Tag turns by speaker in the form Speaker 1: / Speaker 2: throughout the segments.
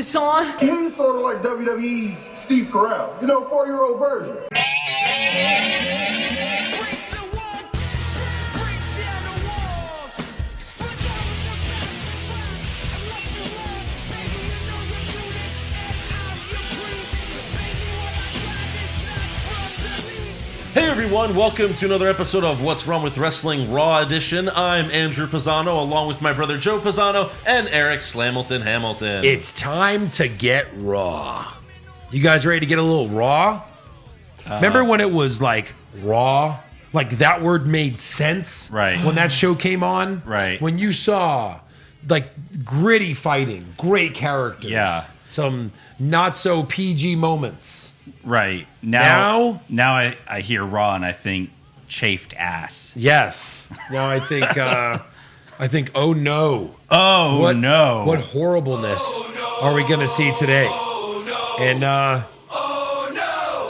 Speaker 1: this on?
Speaker 2: He's sort of like WWE's Steve Carell. 40-year-old version.
Speaker 3: Hey everyone, welcome to another episode of What's Wrong with Wrestling Raw Edition. I'm Andrew Pisano, along with my brother Joe Pisano and Eric Slamilton Hamilton.
Speaker 4: It's time to get raw. You guys ready to get a little raw? Remember when it was like raw? Like that word made sense?
Speaker 5: Right.
Speaker 4: When that show came on?
Speaker 5: Right.
Speaker 4: When you saw like gritty fighting, great characters.
Speaker 5: Yeah.
Speaker 4: Some not so PG moments.
Speaker 5: Right. Now I hear Raw and I think chafed ass.
Speaker 4: Yes. Now I think, oh no.
Speaker 5: Oh no.
Speaker 4: What horribleness are we going to see today? And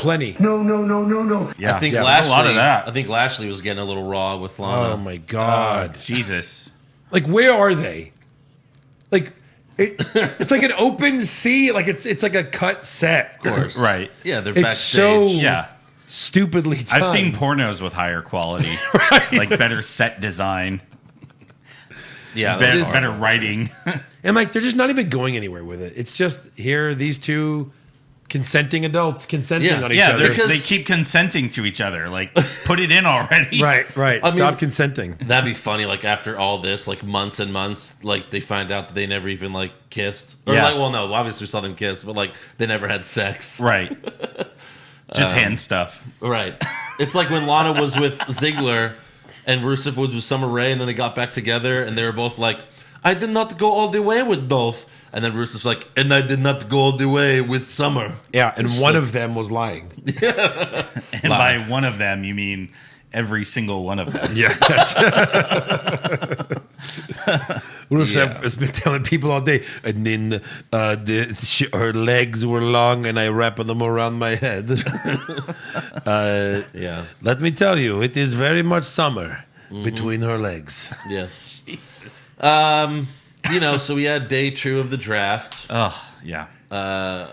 Speaker 4: plenty.
Speaker 2: No.
Speaker 5: Yeah.
Speaker 3: I think
Speaker 5: a
Speaker 3: Lashley,
Speaker 5: lot of that.
Speaker 3: I think Lashley was getting a little raw with Lana.
Speaker 4: Oh my God.
Speaker 5: Jesus.
Speaker 4: Like, where are they? Like, it's like an open sea. Like, it's like a cut set.
Speaker 3: Of course.
Speaker 5: Right.
Speaker 3: Yeah, they're
Speaker 4: It's
Speaker 3: backstage.
Speaker 4: so
Speaker 5: Yeah.
Speaker 4: stupidly done.
Speaker 5: I've seen pornos with higher quality.
Speaker 4: Right.
Speaker 5: Like better set design.
Speaker 3: Yeah,
Speaker 5: Better writing.
Speaker 4: And like, they're just not even going anywhere with it. It's just here, these two consenting adults consenting
Speaker 3: Yeah.
Speaker 4: on each
Speaker 5: Yeah,
Speaker 4: other.
Speaker 5: they keep consenting to each other. Like, put it in already.
Speaker 4: Right.
Speaker 3: I
Speaker 4: Stop
Speaker 3: mean-
Speaker 4: consenting.
Speaker 3: That'd be funny, like, after all this, like, months and months, like, they find out that they never even, like, kissed. Or,
Speaker 5: Yeah.
Speaker 3: like, well, no, obviously we saw them kiss, but, like, they never had sex.
Speaker 5: Right. Just hand stuff.
Speaker 3: Right. It's like when Lana was with Ziggler and Rusev was with Summer Rae, and then they got back together, and they were both like, I did not go all the way with Dolph. And then Rusev's like, and I did not go all the way with Summer.
Speaker 4: Yeah, and one of them was lying.
Speaker 5: And by one of them, you mean every single one of them.
Speaker 4: Yeah. Rusev has been telling people all day, and then her legs were long, and I wrapped them around my head.
Speaker 3: Yeah.
Speaker 4: Let me tell you, it is very much summer between her legs.
Speaker 3: Yes.
Speaker 5: Jesus.
Speaker 3: So we had day 2 of the draft.
Speaker 5: Oh, yeah.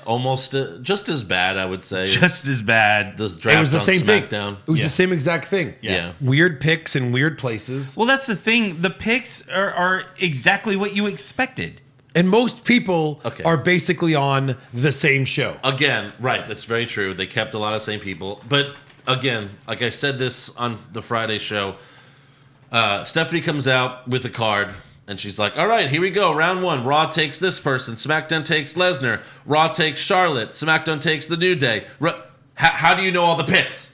Speaker 3: Almost just as bad, I would say.
Speaker 5: Just as bad.
Speaker 3: The draft
Speaker 4: It was the
Speaker 3: on
Speaker 4: same thing.
Speaker 3: SmackDown.
Speaker 4: It was
Speaker 5: Yeah.
Speaker 4: the same exact thing.
Speaker 3: Yeah.
Speaker 4: Weird picks in weird places.
Speaker 5: Well, that's the thing. The picks are exactly what you expected.
Speaker 4: And most people
Speaker 3: Okay.
Speaker 4: are basically on the same show.
Speaker 3: Again, right, that's very true. They kept a lot of the same people. But again, like I said this on the Friday show, Stephanie comes out with a card, and she's like, all right, here we go. Round 1. Raw takes this person. SmackDown takes Lesnar. Raw takes Charlotte. SmackDown takes The New Day. How do you know all the picks?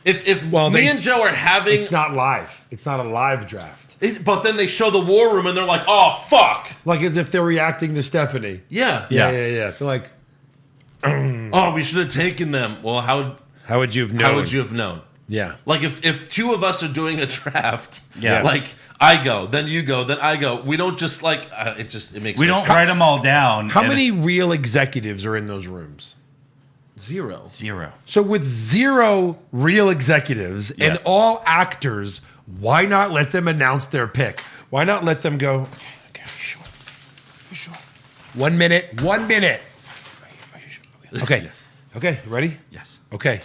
Speaker 3: If me and Joe are having...
Speaker 4: It's not live. It's not a live draft.
Speaker 3: But then they show the War Room, and they're like, oh, fuck.
Speaker 4: Like as if they're reacting to Stephanie.
Speaker 3: Yeah.
Speaker 4: Yeah. They're like,
Speaker 3: Oh, we should have taken them. Well,
Speaker 4: how would you have known?
Speaker 3: how would you have known?
Speaker 4: Yeah.
Speaker 3: Like if 2 of us are doing a draft,
Speaker 5: Yeah.
Speaker 3: like I go, then you go, then I go. We don't just like it makes
Speaker 5: We
Speaker 3: no
Speaker 5: don't
Speaker 3: sense.
Speaker 5: write them all down.
Speaker 4: How
Speaker 5: and-
Speaker 4: many real executives are in those rooms?
Speaker 3: 0.
Speaker 5: 0.
Speaker 4: So with 0 real executives and
Speaker 5: Yes.
Speaker 4: all actors, why not let them announce their pick? Why not let them go, okay, sure. 1 minute. Okay, ready?
Speaker 5: Yes.
Speaker 4: Okay.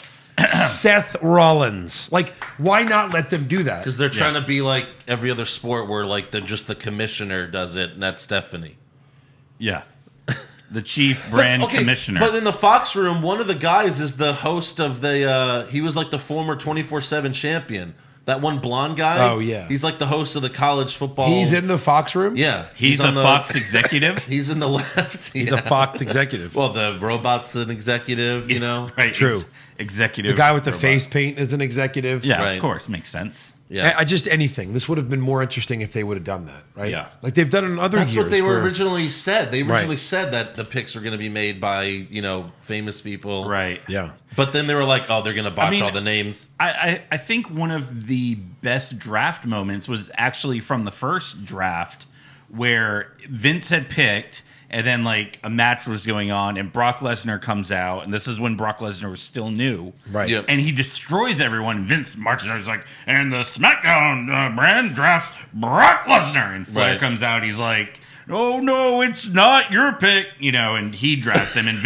Speaker 4: Seth Rollins. Like, why not let them do that?
Speaker 3: Because they're trying to be like every other sport where like they're just the commissioner does it, and that's Stephanie.
Speaker 5: Yeah. The chief brand commissioner.
Speaker 3: But in the Fox room, one of the guys is the host of the. He was like the former 24/7 champion. That one blonde guy.
Speaker 4: Oh, yeah.
Speaker 3: He's like the host of the college football.
Speaker 4: He's in the Fox room?
Speaker 3: Yeah,
Speaker 5: He's a
Speaker 3: on the-
Speaker 5: Fox executive.
Speaker 3: He's in the left.
Speaker 4: He's a Fox executive.
Speaker 3: Well, the robot's an executive, you know.
Speaker 5: Right.
Speaker 4: True.
Speaker 5: Executive.
Speaker 4: The guy with the
Speaker 5: robot.
Speaker 4: face paint is an executive.
Speaker 5: Yeah,
Speaker 3: Right.
Speaker 5: of course. Makes sense.
Speaker 3: Yeah,
Speaker 4: I just anything. This would have been more interesting if they would have done that, right?
Speaker 5: Yeah.
Speaker 4: Like they've done in other
Speaker 3: that's
Speaker 4: years.
Speaker 3: what they were
Speaker 4: where-
Speaker 3: originally said. They originally
Speaker 4: Right.
Speaker 3: said that the picks are going to be made by famous people,
Speaker 5: Right.
Speaker 4: Yeah.
Speaker 3: But then they were like, oh, they're going to botch
Speaker 5: mean,
Speaker 3: all the names.
Speaker 5: I think one of the best draft moments was actually from the first draft where Vince had picked And then like a match was going on, and Brock Lesnar comes out, and this is when Brock Lesnar was still new,
Speaker 4: Right.
Speaker 3: Yep.
Speaker 5: And he destroys everyone. And Vince marches out, he's like, and the SmackDown brand drafts Brock Lesnar, and Flair
Speaker 3: Right.
Speaker 5: comes out, he's like, oh no, it's not your pick, and he drafts him, and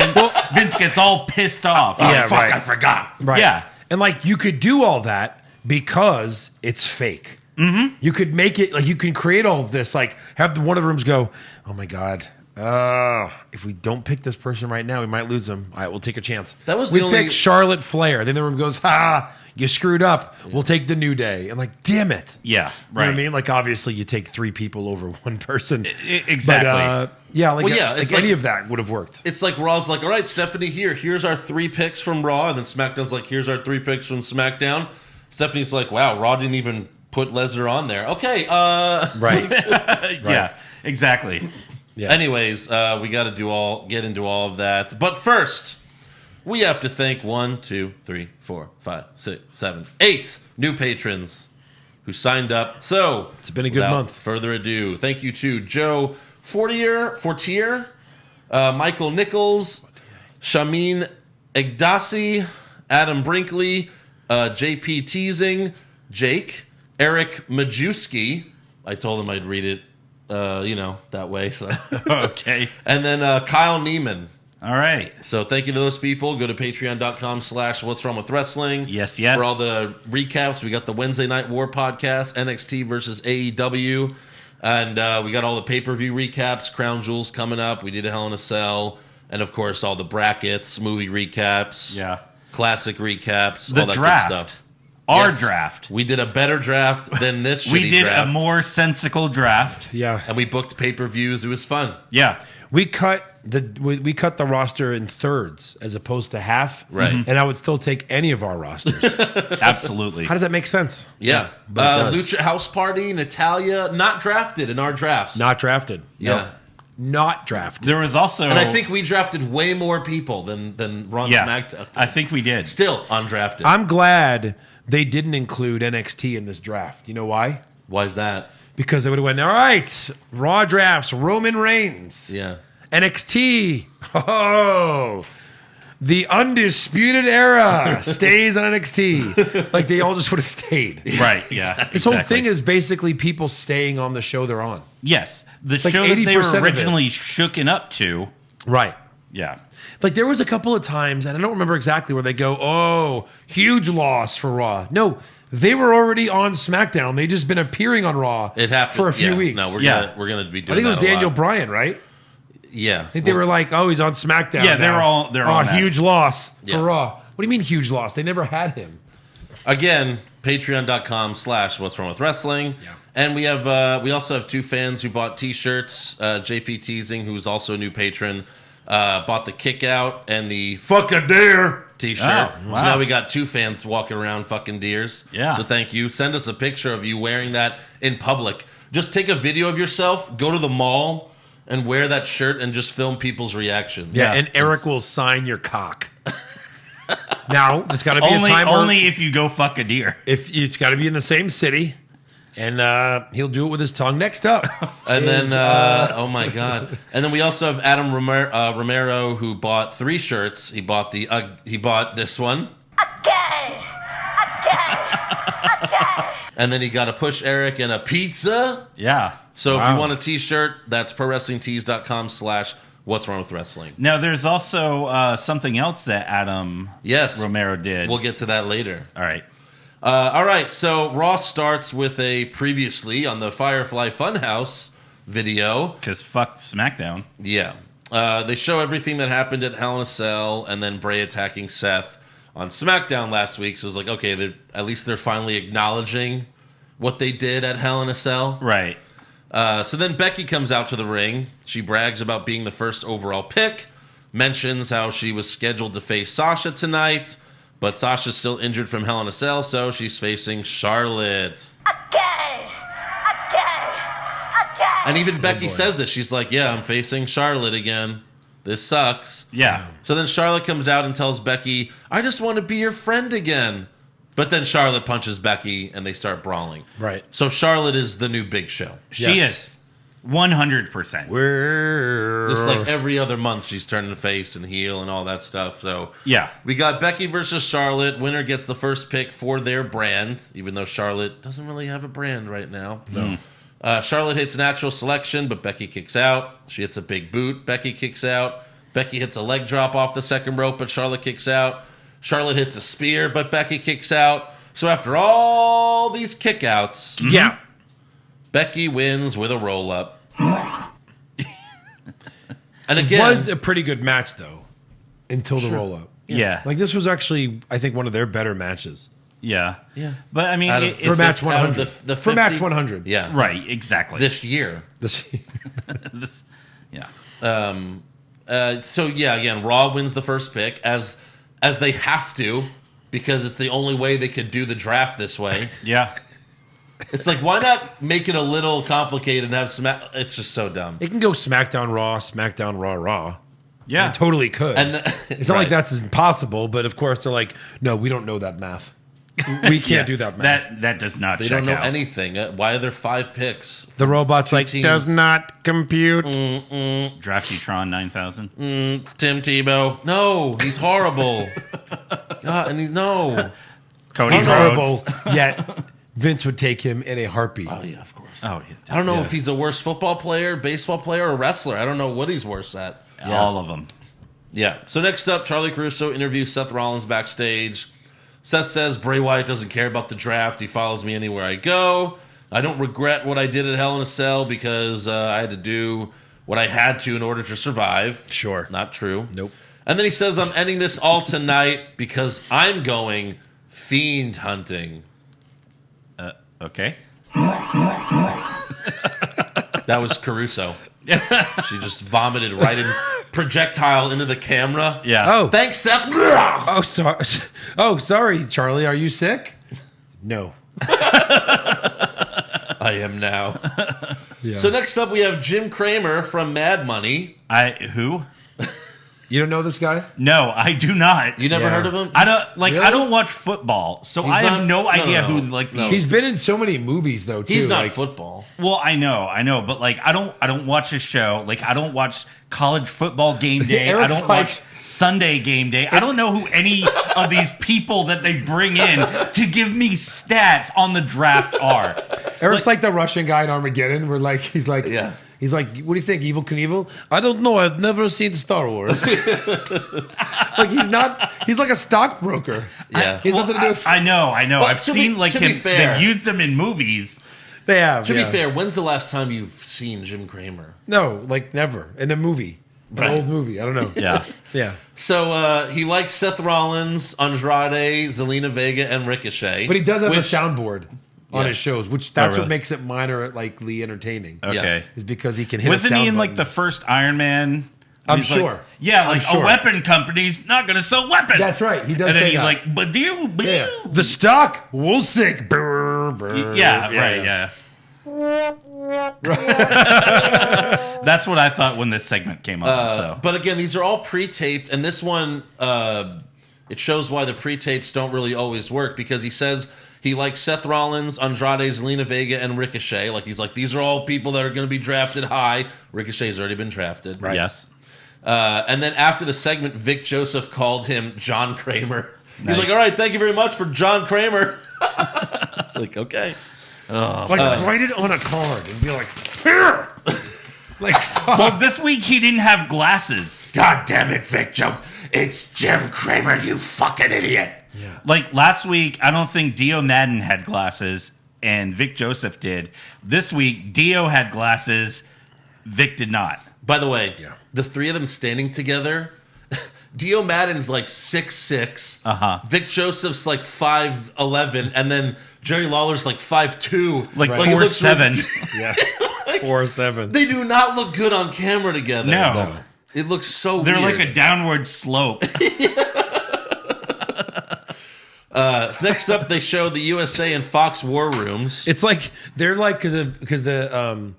Speaker 5: Vince gets all pissed off.
Speaker 3: Oh,
Speaker 4: Yeah,
Speaker 3: fuck,
Speaker 4: right.
Speaker 3: I forgot.
Speaker 4: Right.
Speaker 5: Yeah.
Speaker 4: And like you could do all that because it's fake. Mm-hmm. You could make it like you can create all of this. Like have one of the rooms go, oh my God. If we don't pick this person right now, we might lose them. All right, we'll take a chance.
Speaker 3: That was
Speaker 4: we
Speaker 3: the only-
Speaker 4: pick Charlotte Flair. Then the room goes, you screwed up. We'll take the New Day. And like, damn it.
Speaker 5: Yeah,
Speaker 4: You know
Speaker 5: right.
Speaker 4: what I mean? Like, obviously, you take 3 people over one person.
Speaker 5: Exactly.
Speaker 4: But, yeah, like,
Speaker 3: Well, yeah,
Speaker 4: like
Speaker 3: it's
Speaker 4: any
Speaker 3: like-
Speaker 4: of that would have worked.
Speaker 3: It's like Raw's like, all right, Stephanie, here's our 3 picks from Raw, and then SmackDown's like, here's our 3 picks from SmackDown. Stephanie's like, wow, Raw didn't even put Lesnar on there. Okay,
Speaker 4: Right.
Speaker 5: Yeah, exactly.
Speaker 4: Yeah.
Speaker 3: Anyways, we got to get into all of that. But first, we have to thank 1, 2, 3, 4, 5, 6, 7, 8 new patrons who signed up. So
Speaker 4: It's been a good
Speaker 3: without
Speaker 4: month.
Speaker 3: Further ado, thank you to Joe Fortier, Michael Nichols, Shamin Egdasi, Adam Brinkley, JP Teasing, Jake, Eric Majewski. I told him I'd read it, that way. So,
Speaker 5: Okay.
Speaker 3: and then Kyle Neiman.
Speaker 5: All right.
Speaker 3: So thank you to those people. Go to patreon.com/What's Wrong with Wrestling.
Speaker 5: Yes.
Speaker 3: For all the recaps, we got the Wednesday Night War podcast, NXT versus AEW. And we got all the pay-per-view recaps, Crown Jewels coming up. We did a Hell in a Cell. And, of course, all the brackets, movie recaps,
Speaker 5: Yeah.
Speaker 3: classic recaps,
Speaker 5: The
Speaker 3: all that
Speaker 5: draft.
Speaker 3: good stuff.
Speaker 5: Our
Speaker 3: Yes.
Speaker 5: draft.
Speaker 3: We did a better draft than this shitty
Speaker 5: We did
Speaker 3: draft.
Speaker 5: a more sensical draft.
Speaker 4: Yeah.
Speaker 3: And we booked pay-per-views. It was fun.
Speaker 5: Yeah.
Speaker 4: We cut the roster in thirds as opposed to half.
Speaker 3: Right. Mhm.
Speaker 4: And I would still take any of our rosters.
Speaker 5: Absolutely.
Speaker 4: How does that make sense?
Speaker 3: Yeah.
Speaker 4: but it does.
Speaker 3: Lucha House Party, Natalia, not drafted in our drafts.
Speaker 4: Not drafted.
Speaker 3: Yeah.
Speaker 4: Not drafted.
Speaker 5: There was also,
Speaker 3: And I think we drafted way more people than Ron
Speaker 5: yeah,
Speaker 3: SmackDown.
Speaker 5: I think we did.
Speaker 3: Still undrafted.
Speaker 4: I'm glad they didn't include NXT in this draft. You know why?
Speaker 3: Why is that?
Speaker 4: Because they would have went, all right, Raw drafts, Roman Reigns.
Speaker 3: Yeah.
Speaker 4: NXT. Oh, the Undisputed Era stays on NXT. Like they all just would have stayed.
Speaker 5: Right. Yeah.
Speaker 4: This whole thing is basically people staying on the show they're on.
Speaker 5: yes, the
Speaker 4: like
Speaker 5: show that they
Speaker 4: 80%
Speaker 5: were
Speaker 4: of
Speaker 5: originally shooken up to.
Speaker 4: Right.
Speaker 5: Yeah.
Speaker 4: Like there was a couple of times, and I don't remember exactly where they go, oh, huge loss for Raw. No, they were already on SmackDown. They just been appearing on Raw
Speaker 3: It happened
Speaker 4: for a few
Speaker 3: yeah.
Speaker 4: weeks.
Speaker 3: No,
Speaker 5: Yeah.
Speaker 3: we're gonna be doing
Speaker 4: I think it was
Speaker 3: that a
Speaker 4: Daniel
Speaker 3: lot.
Speaker 4: Bryan, right?
Speaker 3: Yeah.
Speaker 4: I think they were like, oh, he's on SmackDown.
Speaker 5: Yeah, they're
Speaker 4: now.
Speaker 5: all- they're all
Speaker 4: oh,
Speaker 5: that.
Speaker 4: huge loss
Speaker 3: Yeah.
Speaker 4: for Raw. What do you mean huge loss? They never had him.
Speaker 3: Again, patreon.com/What's Wrong with Wrestling.
Speaker 4: Yeah.
Speaker 3: And we also have 2 fans who bought t-shirts. JP Teasing, who's also a new patron, bought the Kick Out and the Fuck a Dare t-shirt.
Speaker 5: Oh, wow.
Speaker 3: So now we got 2 fans walking around fucking deers.
Speaker 5: Yeah.
Speaker 3: So thank you. Send us a picture of you wearing that in public. Just take a video of yourself, go to the mall, and wear that shirt and just film people's reactions.
Speaker 4: Yeah, and Eric will sign your cock. Now, it's got to be a time where
Speaker 5: Only if you go fuck a deer.
Speaker 4: if it's got to be in the same city, and he'll do it with his tongue. Next up,
Speaker 3: And then, oh my god! And then we also have Adam Romero, who bought 3 shirts. He bought this one. And then he got a Push Eric and a pizza.
Speaker 5: Yeah.
Speaker 3: So if
Speaker 4: Wow.
Speaker 3: you want a T-shirt, that's prowrestlingtees.com/What's Wrong with Wrestling.
Speaker 5: Now, there's also something else that Adam
Speaker 3: Yes,
Speaker 5: Romero did.
Speaker 3: We'll get to that later.
Speaker 5: All right.
Speaker 3: All right, so Raw starts with a previously on the Firefly Funhouse video.
Speaker 5: Because fuck SmackDown.
Speaker 3: Yeah. They show everything that happened at Hell in a Cell and then Bray attacking Seth on SmackDown last week. So it was like, okay, at least they're finally acknowledging what they did at Hell in a Cell.
Speaker 5: Right.
Speaker 3: So then Becky comes out to the ring. She brags about being the first overall pick, mentions how she was scheduled to face Sasha tonight, but Sasha's still injured from Hell in a Cell, so she's facing Charlotte. And even Becky says this. She's like, yeah, I'm facing Charlotte again. This sucks.
Speaker 5: Yeah.
Speaker 3: So then Charlotte comes out and tells Becky, I just want to be your friend again. But then Charlotte punches Becky and they start brawling.
Speaker 4: right?
Speaker 3: So Charlotte is the new Big Show.
Speaker 5: She
Speaker 4: Yes.
Speaker 5: is. 100%.
Speaker 4: We're
Speaker 3: Just like every other month, she's turning face and heel and all that stuff. So
Speaker 5: Yeah.
Speaker 3: we got Becky versus Charlotte. Winner gets the first pick for their brand, even though Charlotte doesn't really have a brand right now. No. Charlotte hits natural selection, but Becky kicks out. She hits a big boot. Becky kicks out. Becky hits a leg drop off the second rope, but Charlotte kicks out. Charlotte hits a spear, but Becky kicks out. So after all these kickouts,
Speaker 4: yeah.
Speaker 3: Becky wins with a roll-up. And
Speaker 4: It
Speaker 3: again,
Speaker 4: was a pretty good match though, until the roll up.
Speaker 5: Yeah.
Speaker 4: Like this was actually, I think, one of their better matches
Speaker 5: Yeah.
Speaker 3: Yeah.
Speaker 5: But I mean,
Speaker 3: Out of-
Speaker 4: for
Speaker 5: it's
Speaker 4: match
Speaker 3: out of
Speaker 4: 100.
Speaker 3: the
Speaker 4: For match
Speaker 3: 50
Speaker 4: 100.
Speaker 3: yeah,
Speaker 5: right. Exactly.
Speaker 3: this year.
Speaker 4: This,
Speaker 5: This- yeah.
Speaker 3: So yeah, again, Raw wins the first pick as they have to because it's the only way they could do the draft this way.
Speaker 5: Yeah.
Speaker 3: It's like, why not make it a little complicated and have It's just so dumb.
Speaker 4: it can go SmackDown Raw, SmackDown Raw, Raw.
Speaker 5: Yeah.
Speaker 4: It totally could.
Speaker 3: And
Speaker 4: It's not like that's impossible, but of course they're like, no, we don't know that math. We can't do that math.
Speaker 5: That does not
Speaker 3: They
Speaker 5: check
Speaker 3: don't know
Speaker 5: out.
Speaker 3: anything. Why are there 5 picks?
Speaker 4: The robot's like,
Speaker 3: teams.
Speaker 4: does not compute.
Speaker 5: Draftytron 9000.
Speaker 3: Tim Tebow. No, he's horrible. God, and no.
Speaker 5: Cody
Speaker 4: He's
Speaker 5: Rhodes.
Speaker 4: horrible, yet Vince would take him in a heartbeat.
Speaker 3: Oh yeah, of course.
Speaker 5: Oh,
Speaker 3: I don't know if he's a worse football player, baseball player, or wrestler. I don't know what he's worse at.
Speaker 5: yeah. All of them.
Speaker 3: Yeah. So next up, Charlie Caruso interviews Seth Rollins backstage. Seth says Bray Wyatt doesn't care about the draft. He follows me anywhere I go. I don't regret what I did at Hell in a Cell because I had to do what I had to in order to survive.
Speaker 4: Sure.
Speaker 3: Not true.
Speaker 4: Nope.
Speaker 3: And then he says, I'm ending this all tonight because I'm going fiend hunting.
Speaker 5: Okay.
Speaker 3: That was Caruso. She just vomited right in projectile into the camera.
Speaker 5: Yeah.
Speaker 4: Oh,
Speaker 3: Thanks, Seth.
Speaker 4: oh, sorry. Oh, sorry, Charlie. Are you sick? No.
Speaker 3: I am now.
Speaker 4: Yeah.
Speaker 3: So next up, we have Jim Cramer from Mad Money.
Speaker 5: Who?
Speaker 4: You don't know this guy?
Speaker 5: No, I do not.
Speaker 3: You never
Speaker 4: Yeah.
Speaker 3: heard of him?
Speaker 5: I don't like.
Speaker 4: Really?
Speaker 5: I don't watch football, so
Speaker 3: He's
Speaker 5: I have
Speaker 3: not-
Speaker 5: no
Speaker 3: no,
Speaker 5: idea
Speaker 3: no,
Speaker 5: who
Speaker 3: no.
Speaker 5: like
Speaker 3: No.
Speaker 5: these.
Speaker 4: He's been in so many movies though. Too.
Speaker 3: He's not
Speaker 4: like,
Speaker 3: football.
Speaker 5: Well, I know, but like I don't watch his show. Like I don't watch college football game day. I
Speaker 4: Eric's
Speaker 5: don't
Speaker 4: like-
Speaker 5: watch Sunday game day. I don't know who any of these people that they bring in to give me stats on the draft are.
Speaker 4: Eric's like the Russian guy in Armageddon. Where like he's like,
Speaker 3: Yeah.
Speaker 4: He's like, what do you think, Evil Knievel? I don't know. I've never seen Star Wars. Like he's not. He's like a stockbroker.
Speaker 3: Yeah.
Speaker 4: He has nothing to do with.
Speaker 5: I know.
Speaker 3: Well,
Speaker 5: I've
Speaker 3: to
Speaker 5: seen
Speaker 3: be-
Speaker 5: like
Speaker 3: to be
Speaker 5: him.
Speaker 3: fair-
Speaker 5: They've used them in movies.
Speaker 4: They have.
Speaker 3: To
Speaker 4: yeah.
Speaker 3: be fair, when's the last time you've seen Jim Cramer?
Speaker 4: No, like never in a movie,
Speaker 3: Right.
Speaker 4: an old movie. I don't know.
Speaker 5: Yeah.
Speaker 4: Yeah.
Speaker 3: So he likes Seth Rollins, Andrade, Zelina Vega, and Ricochet.
Speaker 4: But he does have a
Speaker 3: which-
Speaker 4: soundboard on
Speaker 3: Yeah.
Speaker 4: his shows, which that's
Speaker 5: really?
Speaker 4: what makes it minor, likely entertaining.
Speaker 5: Okay.
Speaker 4: Is because he can hit.
Speaker 5: Wasn't
Speaker 4: a sound
Speaker 5: he in like
Speaker 4: button.
Speaker 5: the first Iron Man?
Speaker 4: I'm
Speaker 5: He's like-
Speaker 4: sure.
Speaker 5: yeah,
Speaker 4: I'm
Speaker 5: like
Speaker 4: sure.
Speaker 5: a weapon company's not going to sell weapons.
Speaker 4: That's right. He does
Speaker 5: And then
Speaker 4: say
Speaker 5: he's
Speaker 4: that.
Speaker 5: like, but
Speaker 4: Yeah. The stock will sink. Brr, brr.
Speaker 5: yeah, right, yeah. That's what I thought when this segment came on. So
Speaker 3: But again, these are all pre-taped, and this one, it shows why the pre-tapes don't really always work because he says he likes Seth Rollins, Andrade, Zelina Vega, and Ricochet. Like he's like, these are all people that are going to be drafted high. Ricochet's already been drafted.
Speaker 4: Right.
Speaker 5: yes,
Speaker 3: And then after the segment, Vic Joseph called him John Kramer. He's
Speaker 5: Nice.
Speaker 3: like, all right, thank you very much for John Kramer. It's like, okay.
Speaker 4: Like write it on a card and be like, here. Like, fuck.
Speaker 5: well, this week he didn't have glasses.
Speaker 3: God damn it, Vic Joseph. It's Jim Kramer, you fucking idiot.
Speaker 5: Like last week, I don't think Dio Madden had glasses, and Vic Joseph did. This week, Dio had glasses, Vic did not.
Speaker 3: By the way,
Speaker 4: Yeah.
Speaker 3: the three of them standing together, Dio Madden's like 6'6". Vic Joseph's like 5'11", and then Jerry Lawler's like 5'2".
Speaker 5: Like
Speaker 3: it looks
Speaker 5: 4'7".
Speaker 4: Yeah. 4-7.
Speaker 3: They do not look good on camera together.
Speaker 5: No.
Speaker 3: It looks so
Speaker 5: They're
Speaker 3: weird.
Speaker 5: like a downward slope.
Speaker 3: Next up, they show the USA and Fox War Rooms.
Speaker 4: It's like they're like because the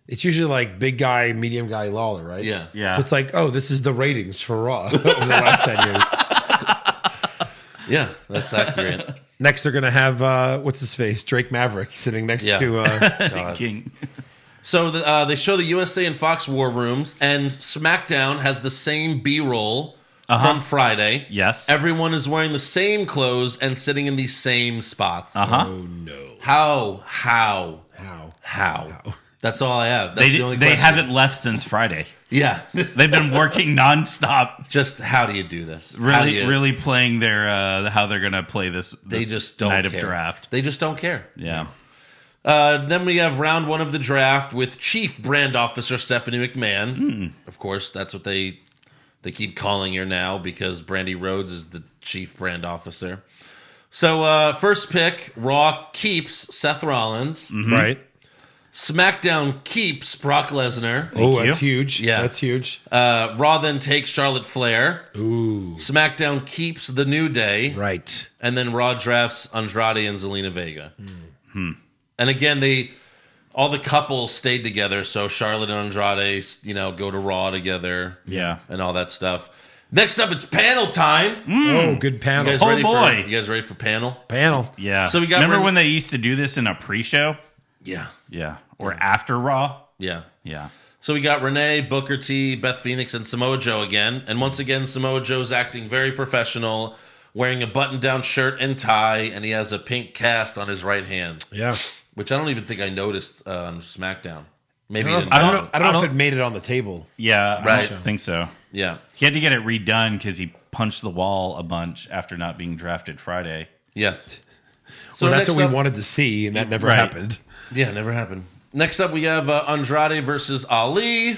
Speaker 4: it's usually like big guy, medium guy, Lawler, right?
Speaker 3: Yeah.
Speaker 5: Yeah.
Speaker 4: So it's like, oh, this is the ratings for Raw over the last 10 years.
Speaker 3: Yeah, that's accurate.
Speaker 4: Next, they're gonna have what's his face, Drake Maverick, sitting next
Speaker 3: Yeah.
Speaker 4: to.
Speaker 5: King.
Speaker 3: So they show the USA and Fox War Rooms, and SmackDown has the same B-roll from Friday.
Speaker 5: Yes.
Speaker 3: Everyone is wearing the same clothes and sitting in the same spots.
Speaker 4: Oh no!
Speaker 3: How? That's all I have. That's the only
Speaker 5: They
Speaker 3: question.
Speaker 5: haven't left since Friday.
Speaker 3: Yeah.
Speaker 5: They've been working nonstop.
Speaker 3: Just how do you do this?
Speaker 5: Really playing their how they're gonna play this.
Speaker 3: They just don't
Speaker 5: night
Speaker 3: care.
Speaker 5: of draft.
Speaker 3: They just don't care.
Speaker 5: Yeah.
Speaker 3: Then we have round 1 of the draft with Chief Brand Officer Stephanie McMahon. Of course, that's what they keep calling her now because Brandy Rhodes is the Chief Brand Officer. So first pick, Raw keeps Seth Rollins.
Speaker 4: Right.
Speaker 3: SmackDown keeps Brock Lesnar.
Speaker 4: Oh,
Speaker 5: you.
Speaker 4: that's huge.
Speaker 3: Yeah.
Speaker 4: That's huge.
Speaker 3: Raw then takes Charlotte Flair.
Speaker 4: Ooh.
Speaker 3: SmackDown keeps The New Day.
Speaker 4: Right.
Speaker 3: And then Raw drafts Andrade and Zelina Vega. And again, all the couples stayed together, so Charlotte and Andrade, go to Raw together.
Speaker 5: Yeah.
Speaker 3: And all that stuff. Next up, it's panel time.
Speaker 4: Oh, good
Speaker 3: You
Speaker 4: panel.
Speaker 3: guys
Speaker 5: Oh,
Speaker 3: ready
Speaker 5: boy.
Speaker 3: you guys ready for panel?
Speaker 4: Panel.
Speaker 5: Yeah.
Speaker 3: So we got
Speaker 5: Remember
Speaker 3: Ren-
Speaker 5: when they used to do this in a pre-show?
Speaker 3: Yeah.
Speaker 5: Yeah. Or after Raw?
Speaker 3: Yeah.
Speaker 5: Yeah.
Speaker 3: So we got Renee, Booker T, Beth Phoenix, and Samoa Joe again. And once again, Samoa Joe's acting very professional, wearing a button-down shirt and tie, and he has a pink cast on his right hand,
Speaker 4: Yeah.
Speaker 3: which I don't even think I noticed on SmackDown. Maybe
Speaker 4: I
Speaker 3: it
Speaker 4: don't know.
Speaker 3: didn't.
Speaker 4: I don't know if it made it on the table.
Speaker 5: Yeah.
Speaker 3: Right.
Speaker 5: I don't think so.
Speaker 3: Yeah.
Speaker 5: He had to get it redone because he punched the wall a bunch after not being drafted Friday.
Speaker 3: Yes.
Speaker 4: So that's
Speaker 3: next
Speaker 4: what we
Speaker 3: up-
Speaker 4: wanted to see, and that never
Speaker 5: Right.
Speaker 4: happened.
Speaker 3: Yeah, never happened. Next up, we have Andrade versus Ali.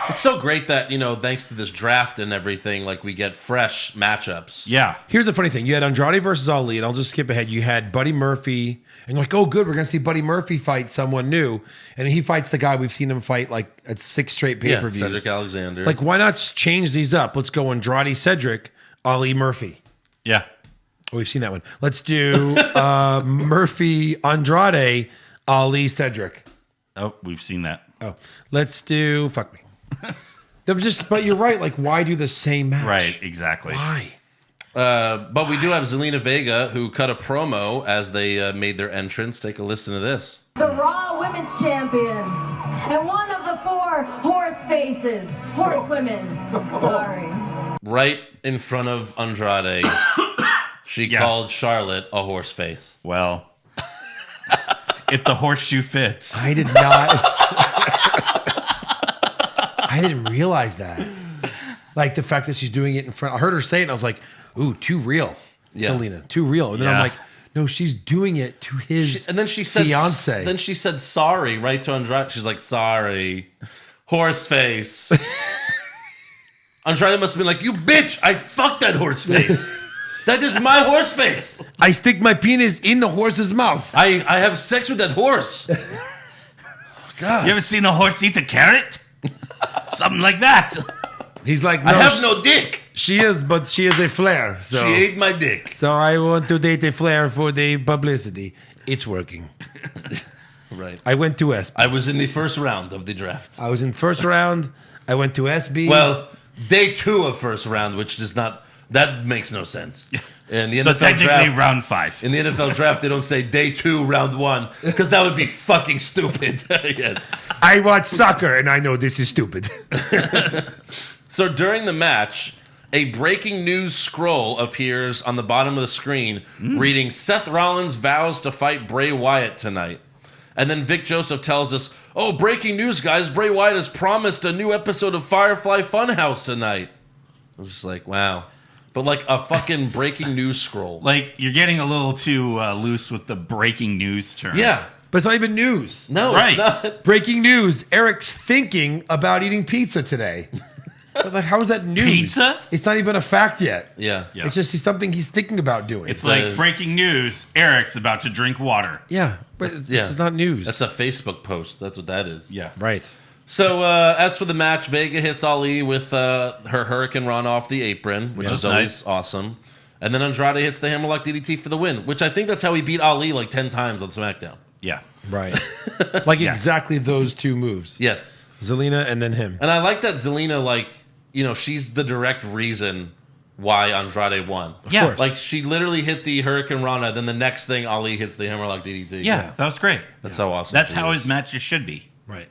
Speaker 3: It's so great that, thanks to this draft and everything, like we get fresh matchups.
Speaker 5: Yeah.
Speaker 4: Here's the funny thing. You had Andrade versus Ali, and I'll just skip ahead. You had Buddy Murphy, and you're like, oh, good, we're going to see Buddy Murphy fight someone new. And he fights the guy we've seen him fight like at 6 straight
Speaker 3: Yeah,
Speaker 4: pay-per-views.
Speaker 3: Cedric Alexander.
Speaker 4: Like, why not change these up? Let's go Andrade Cedric, Ali Murphy.
Speaker 5: Yeah.
Speaker 4: Oh, we've seen that one. Let's do Murphy Andrade, Ali Cedric.
Speaker 5: Oh, we've seen that.
Speaker 4: Oh, let's do fuck me. But you're right. Like, why do the same match?
Speaker 5: Right. Exactly.
Speaker 4: Why?
Speaker 3: but we do have Zelina Vega, who cut a promo as they made their entrance. Take a listen to this.
Speaker 1: The Raw Women's Champion and one of the 4 horsewomen. Sorry.
Speaker 3: Right in front of Andrade, she called Charlotte a horse face.
Speaker 5: Well, if the horseshoe fits.
Speaker 4: I did not. I didn't realize that. Like the fact that she's doing it in front. I heard her say it, and I was like, "Ooh, too real,
Speaker 3: Yeah.
Speaker 4: Selena, too real." And then I'm
Speaker 5: Yeah.
Speaker 4: like, "No, she's doing it to his."
Speaker 3: And then she said,
Speaker 4: fiance.
Speaker 3: Then she said sorry right to Andrade. She's like, sorry, horse face. Andrade must have been like, you bitch, I fucked that horse face. That is my horse face.
Speaker 4: I stick my penis in the horse's mouth.
Speaker 3: I have sex with that horse. God.
Speaker 5: You ever seen a horse eat a carrot? Something like that.
Speaker 4: He's like, no,
Speaker 3: I have no dick.
Speaker 4: She is, but she is a flare. So,
Speaker 3: She ate my dick.
Speaker 4: so I want to date a flare for the publicity. It's working.
Speaker 3: Right.
Speaker 4: I went to SB.
Speaker 3: I was in the first round of the draft.
Speaker 4: I was in first round. I went to SB.
Speaker 3: Well, day 2 of first round, which does not, that makes no sense. In the
Speaker 5: So
Speaker 3: NFL
Speaker 5: technically
Speaker 3: draft,
Speaker 5: round 5.
Speaker 3: in the NFL draft, they don't say day 2, round 1, because that would be fucking stupid. Yes.
Speaker 4: I watch soccer and I know this is stupid.
Speaker 3: So during the match, a breaking news scroll appears on the bottom of the screen reading, Seth Rollins vows to fight Bray Wyatt tonight. And then Vic Joseph tells us, oh, breaking news, guys. Bray Wyatt has promised a new episode of Firefly Funhouse tonight. I was just like, wow. But like a fucking breaking news scroll.
Speaker 5: Like, you're getting a little too loose with the breaking news term.
Speaker 3: Yeah.
Speaker 4: But it's not even news.
Speaker 3: No,
Speaker 5: Right.
Speaker 3: it's not.
Speaker 4: Breaking news. Eric's thinking about eating pizza today. But like, how is that news?
Speaker 5: Pizza?
Speaker 4: It's not even a fact yet.
Speaker 3: Yeah.
Speaker 5: Yeah.
Speaker 4: It's just something he's thinking about doing.
Speaker 5: It's like
Speaker 3: a-
Speaker 5: breaking news. Eric's about to drink water.
Speaker 4: yeah, but this
Speaker 3: Yeah.
Speaker 4: is not news.
Speaker 3: That's a Facebook post. That's what that is.
Speaker 5: Yeah.
Speaker 4: right.
Speaker 3: So as for the match, Vega hits Ali with her Hurricane Run off the apron, which
Speaker 4: Yeah.
Speaker 3: is always
Speaker 5: Nice.
Speaker 3: awesome. And then Andrade hits the Hammerlock DDT for the win, which I think that's how he beat Ali like 10 times on SmackDown.
Speaker 5: Yeah.
Speaker 4: Right. Like
Speaker 5: Yes.
Speaker 4: exactly those two moves.
Speaker 3: Yes.
Speaker 4: Zelina and then him.
Speaker 3: And I like that Zelina, like, she's the direct reason why Andrade won.
Speaker 4: Of
Speaker 5: Yeah.
Speaker 4: course.
Speaker 3: Like, she literally hit the Hurricane Rana, then the next thing, Ali hits the Hammerlock DDT.
Speaker 5: Yeah, that was great.
Speaker 3: That's how awesome
Speaker 5: That's
Speaker 3: she
Speaker 5: how
Speaker 3: is.
Speaker 5: his matches should be.
Speaker 4: right.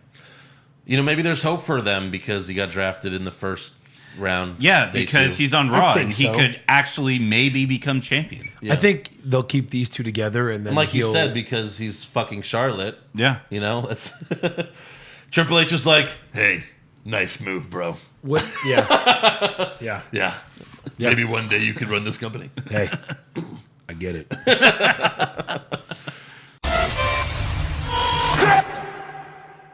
Speaker 3: You know, maybe there's hope for them because he got drafted in the first round.
Speaker 5: Yeah,
Speaker 3: day
Speaker 5: because
Speaker 3: 2.
Speaker 5: he's on
Speaker 4: I
Speaker 5: Raw
Speaker 4: think
Speaker 5: and he
Speaker 4: so.
Speaker 5: could actually maybe become champion.
Speaker 3: Yeah.
Speaker 4: I think they'll keep these two together, and then
Speaker 3: And like you
Speaker 4: he'll-
Speaker 3: said, because he's fucking Charlotte.
Speaker 5: Yeah.
Speaker 3: You know, that's Triple H is like, hey, nice move, bro.
Speaker 4: what? Yeah, yeah.
Speaker 3: Yeah.
Speaker 4: Yeah.
Speaker 3: Maybe one day you could run this company.
Speaker 4: Hey, I get it.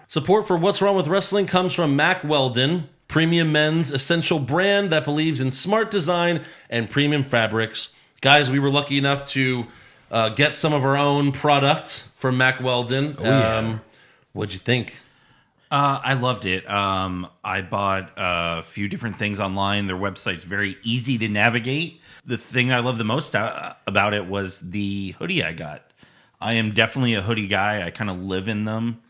Speaker 3: Support for What's Wrong with Wrestling comes from Mack Weldon, premium men's essential brand that believes in smart design and premium fabrics. Guys, we were lucky enough to get some of our own product from Mack Weldon.
Speaker 4: yeah.
Speaker 3: What'd you think?
Speaker 5: I loved it. I bought a few different things online. Their website's very easy to navigate. The thing I love the most about it was the hoodie I got. I am definitely a hoodie guy. I kind of live in them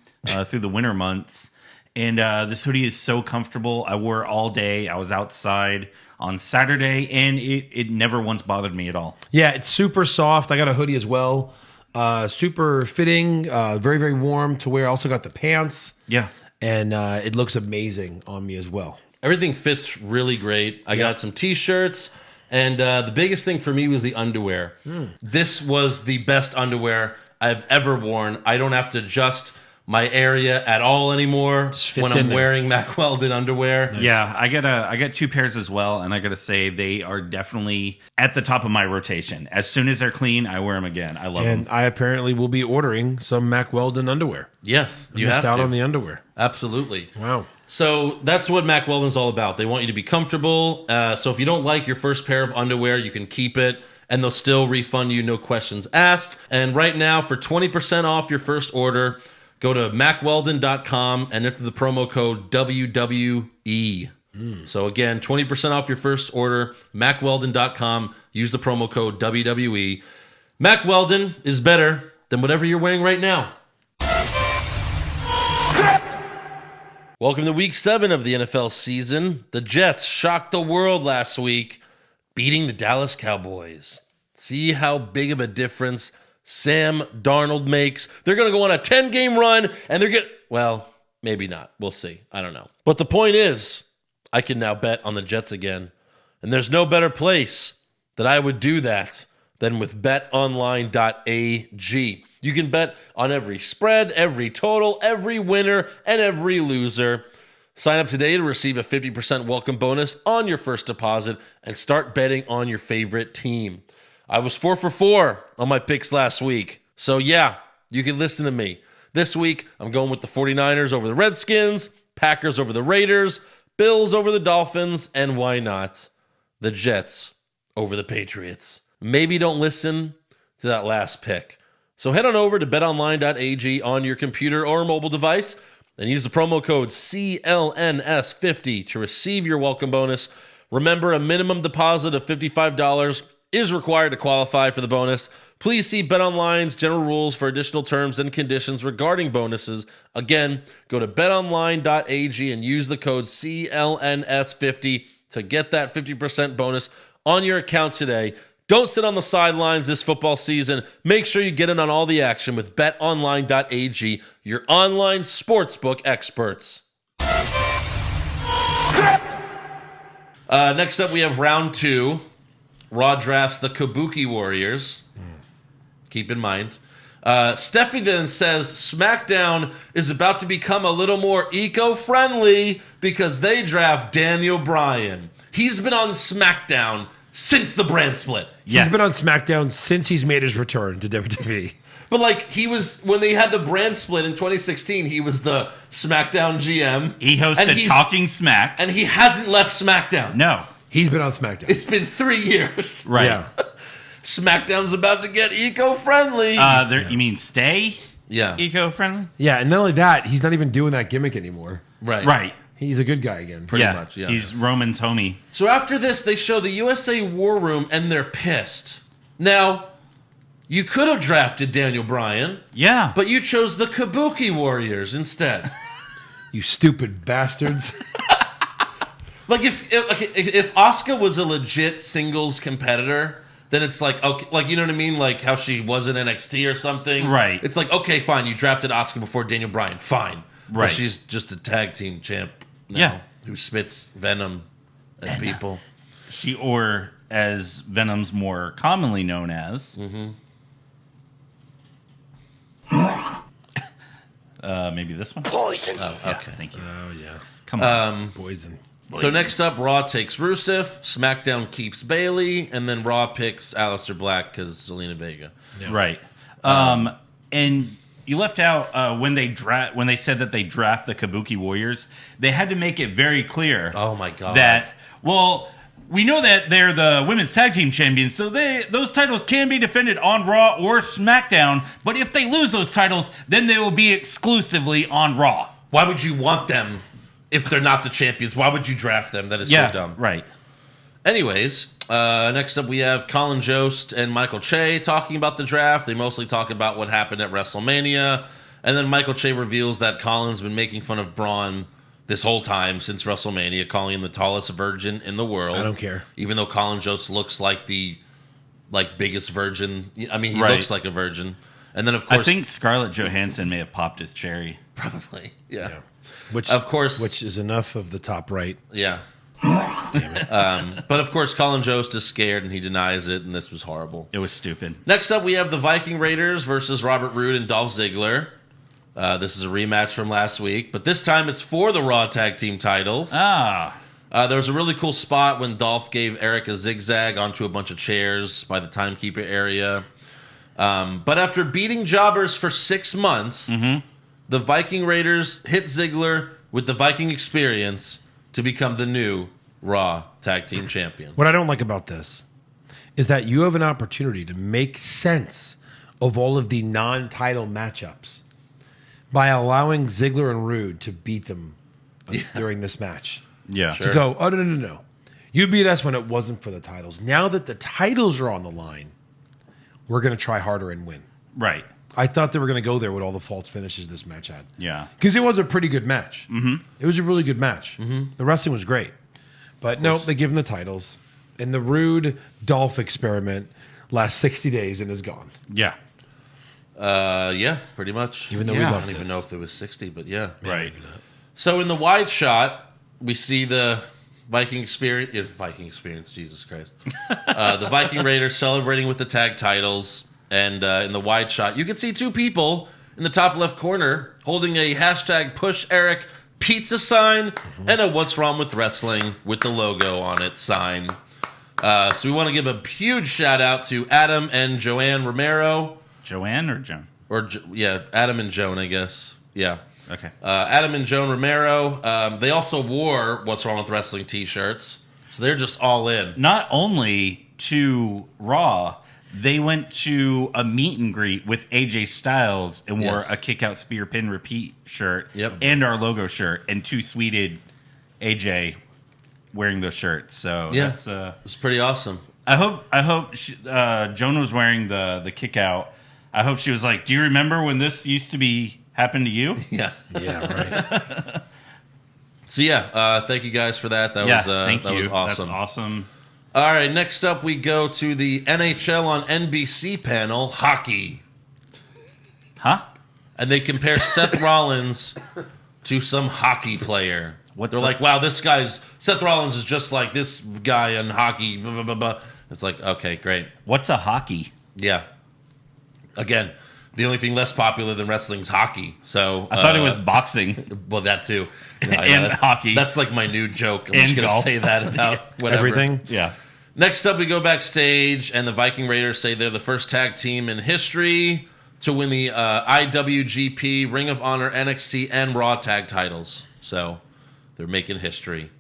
Speaker 5: through the winter months. And this hoodie is so comfortable. I wore it all day. I was outside on Saturday, and it never once bothered me at all.
Speaker 4: Yeah, it's super soft. I got a hoodie as well. Super fitting, very, very warm to wear. I also got the pants.
Speaker 5: Yeah.
Speaker 4: And it looks amazing on me as well.
Speaker 3: Everything fits really great. I got some t-shirts, and the biggest thing for me was the underwear. This was the best underwear I've ever worn. I don't have to adjust my area at all anymore
Speaker 4: Just fits
Speaker 3: when I'm
Speaker 4: in there.
Speaker 3: wearing Mack Weldon underwear.
Speaker 5: Yeah, I got 2 pairs as well, and I gotta say they are definitely at the top of my rotation. As soon as they're clean, I wear them again. I love
Speaker 4: And
Speaker 5: them.
Speaker 4: I apparently will be ordering some Mack Weldon underwear.
Speaker 3: Yes, you
Speaker 4: Missed
Speaker 3: have
Speaker 4: out
Speaker 3: to.
Speaker 4: on the underwear.
Speaker 3: Absolutely.
Speaker 4: Wow.
Speaker 3: So that's what Mack Weldon's all about. They want you to be comfortable. So if you don't like your first pair of underwear, you can keep it, and they'll still refund you, no questions asked. And right now, for 20% off your first order, go to MackWeldon.com and enter the promo code WWE. So again, 20% off your first order, MackWeldon.com. Use the promo code WWE. Mack Weldon is better than whatever you're wearing right now. Welcome to week 7 of the NFL season. The Jets shocked the world last week, beating the Dallas Cowboys. See how big of a difference Sam Darnold makes. They're going to go on a 10-game run, and well, maybe not. We'll see. I don't know. But the point is, I can now bet on the Jets again. And there's no better place that I would do that than with betonline.ag. You can bet on every spread, every total, every winner, and every loser. Sign up today to receive a 50% welcome bonus on your first deposit and start betting on your favorite team. I was 4 for 4 on my picks last week. So yeah, you can listen to me. This week, I'm going with the 49ers over the Redskins, Packers over the Raiders, Bills over the Dolphins, and why not, the Jets over the Patriots. Maybe don't listen to that last pick. So head on over to betonline.ag on your computer or mobile device and use the promo code CLNS50 to receive your welcome bonus. Remember, a minimum deposit of $55 is required to qualify for the bonus. Please see BetOnline's general rules for additional terms and conditions regarding bonuses. Again, go to betonline.ag and use the code CLNS50 to get that 50% bonus on your account today. Don't sit on the sidelines this football season. Make sure you get in on all the action with betonline.ag, your online sportsbook experts. Next up, we have round 2. Raw drafts the Kabuki Warriors. Keep in mind. Stephanie then says SmackDown is about to become a little more eco-friendly because they draft Daniel Bryan. He's been on SmackDown since the brand split.
Speaker 5: Yes.
Speaker 4: He's been on SmackDown since he's made his return to WWE.
Speaker 3: But like he was when they had the brand split in 2016, he was the SmackDown GM.
Speaker 5: He hosted Talking Smack.
Speaker 3: And he hasn't left SmackDown.
Speaker 5: No.
Speaker 4: He's been on SmackDown.
Speaker 3: It's been 3 years.
Speaker 5: Right.
Speaker 4: Yeah.
Speaker 3: SmackDown's about to get eco-friendly.
Speaker 5: You mean stay
Speaker 3: yeah.
Speaker 5: eco-friendly?
Speaker 4: Yeah, and not only that, he's not even doing that gimmick anymore.
Speaker 3: Right.
Speaker 5: Right.
Speaker 4: He's a good guy again.
Speaker 3: Pretty much, yeah.
Speaker 5: He's Roman's homie.
Speaker 3: So after this, they show the USA War Room, and they're pissed. Now, you could have drafted Daniel Bryan,
Speaker 5: Yeah.
Speaker 3: but you chose the Kabuki Warriors instead.
Speaker 4: You stupid bastards.
Speaker 3: Like if Asuka was a legit singles competitor, then it's like, okay, like, you know what I mean? Like how she was in NXT or something.
Speaker 5: Right.
Speaker 3: It's like, okay, fine. You drafted Asuka before Daniel Bryan. Fine.
Speaker 5: Right.
Speaker 3: But she's just a tag team champ now,
Speaker 5: Yeah.
Speaker 3: who spits venom at people.
Speaker 5: Or as Venom's more commonly known as. Maybe this one?
Speaker 6: Poison.
Speaker 3: Oh,
Speaker 5: Yeah,
Speaker 3: okay.
Speaker 5: thank you.
Speaker 4: Oh yeah,
Speaker 5: Come on.
Speaker 4: poison.
Speaker 3: So next up, Raw takes Rusev, SmackDown keeps Bailey, and then Raw picks Aleister Black because Zelina Vega.
Speaker 5: Right. And you left out when they said that they draft the Kabuki Warriors. They had to make it very clear.
Speaker 3: Oh my God.
Speaker 5: That we know that they're the women's tag team champions, so those titles can be defended on Raw or SmackDown. But if they lose those titles, then they will be exclusively on Raw.
Speaker 3: Why would you want them if they're not the champions? Why would you draft them? That is so dumb.
Speaker 5: Right.
Speaker 3: Anyways, next up we have Colin Jost and Michael Che talking about the draft. They mostly talk about what happened at WrestleMania. And then Michael Che reveals that Colin's been making fun of Braun this whole time since WrestleMania, calling him the tallest virgin in the world.
Speaker 4: I don't care.
Speaker 3: Even though Colin Jost looks like the biggest virgin. I mean, he
Speaker 5: Right.
Speaker 3: looks like a virgin. And then, of course...
Speaker 5: I think Scarlett Johansson may have popped his cherry.
Speaker 3: Probably, yeah.
Speaker 4: Which,
Speaker 3: Of course.
Speaker 4: which is enough of the top right.
Speaker 3: Yeah. But of course, Colin Jost is scared and he denies it, and this was horrible.
Speaker 5: It was stupid.
Speaker 3: Next up, we have the Viking Raiders versus Robert Roode and Dolph Ziggler. This is a rematch from last week, but this time it's for the Raw Tag Team titles.
Speaker 5: Ah.
Speaker 3: There was a really cool spot when Dolph gave Eric a zigzag onto a bunch of chairs by the timekeeper area. But after beating jobbers for 6 months, the Viking Raiders hit Ziggler with the Viking experience to become the new Raw Tag Team Champions.
Speaker 4: What I don't like about this is that you have an opportunity to make sense of all of the non-title matchups by allowing Ziggler and Rude to beat them during this match.
Speaker 5: Yeah.
Speaker 3: Sure.
Speaker 4: To go, oh, no. You beat us when it wasn't for the titles. Now that the titles are on the line, we're going to try harder and win.
Speaker 5: Right.
Speaker 4: I thought they were going to go there with all the false finishes this match had.
Speaker 5: Yeah.
Speaker 4: Because it was a pretty good match. Mm-hmm. It was a really good match. Mm-hmm. The wrestling was great. But no, they give them the titles. And the Rude Dolph experiment lasts 60 days and is gone.
Speaker 5: Yeah.
Speaker 3: Yeah, pretty much.
Speaker 4: Even though
Speaker 5: Yeah.
Speaker 4: we
Speaker 3: I
Speaker 4: love
Speaker 3: don't even
Speaker 4: this.
Speaker 3: know if it was 60, but yeah.
Speaker 5: Right.
Speaker 3: So in the wide shot, we see the Viking experience, Jesus Christ. The Viking Raiders celebrating with the tag titles. And in the wide shot, you can see two people in the top left corner holding a hashtag Push Eric pizza sign and a What's Wrong with Wrestling with the logo on it sign. So we want to give a huge shout out to Adam and Joanne Romero.
Speaker 5: Joanne or Joan?
Speaker 3: Adam and Joan, I guess. Yeah.
Speaker 5: Okay.
Speaker 3: Adam and Joan Romero. They also wore What's Wrong with Wrestling t-shirts. So they're just all in.
Speaker 5: Not only to Raw, they went to a meet and greet with AJ Styles and wore
Speaker 3: Yes.
Speaker 5: a kick out spear pin repeat shirt
Speaker 3: Yep.
Speaker 5: and our logo shirt, and two tweeted AJ wearing those shirts. So
Speaker 3: Yeah.
Speaker 5: that's
Speaker 3: It's pretty awesome.
Speaker 5: I hope Joan was wearing the kick out. I hope she was like, "Do you remember when this used to be happen to you?"
Speaker 3: Yeah.
Speaker 4: Yeah, right.
Speaker 3: So yeah, thank you guys for that. That was
Speaker 5: thank
Speaker 3: that
Speaker 5: you.
Speaker 3: was awesome.
Speaker 5: That's awesome.
Speaker 3: All right, next up we go to the NHL on NBC panel, hockey.
Speaker 5: Huh?
Speaker 3: And they compare Seth Rollins to some hockey player.
Speaker 5: What's
Speaker 3: They're
Speaker 5: up?
Speaker 3: like, wow, Seth Rollins is just like this guy in hockey. Blah, blah, blah, blah. It's like, okay, great.
Speaker 5: What's a hockey?
Speaker 3: Yeah. Again, the only thing less popular than wrestling is hockey. So
Speaker 5: I thought it was boxing.
Speaker 3: well, that too.
Speaker 5: And
Speaker 3: that's,
Speaker 5: hockey.
Speaker 3: That's like my new joke. I'm
Speaker 5: And
Speaker 3: just going to
Speaker 5: golf.
Speaker 3: say that about whatever.
Speaker 4: Everything.
Speaker 5: Yeah.
Speaker 3: Next up, we go backstage, and the Viking Raiders say they're the first tag team in history to win the IWGP, Ring of Honor, NXT, and Raw tag titles. So they're making history.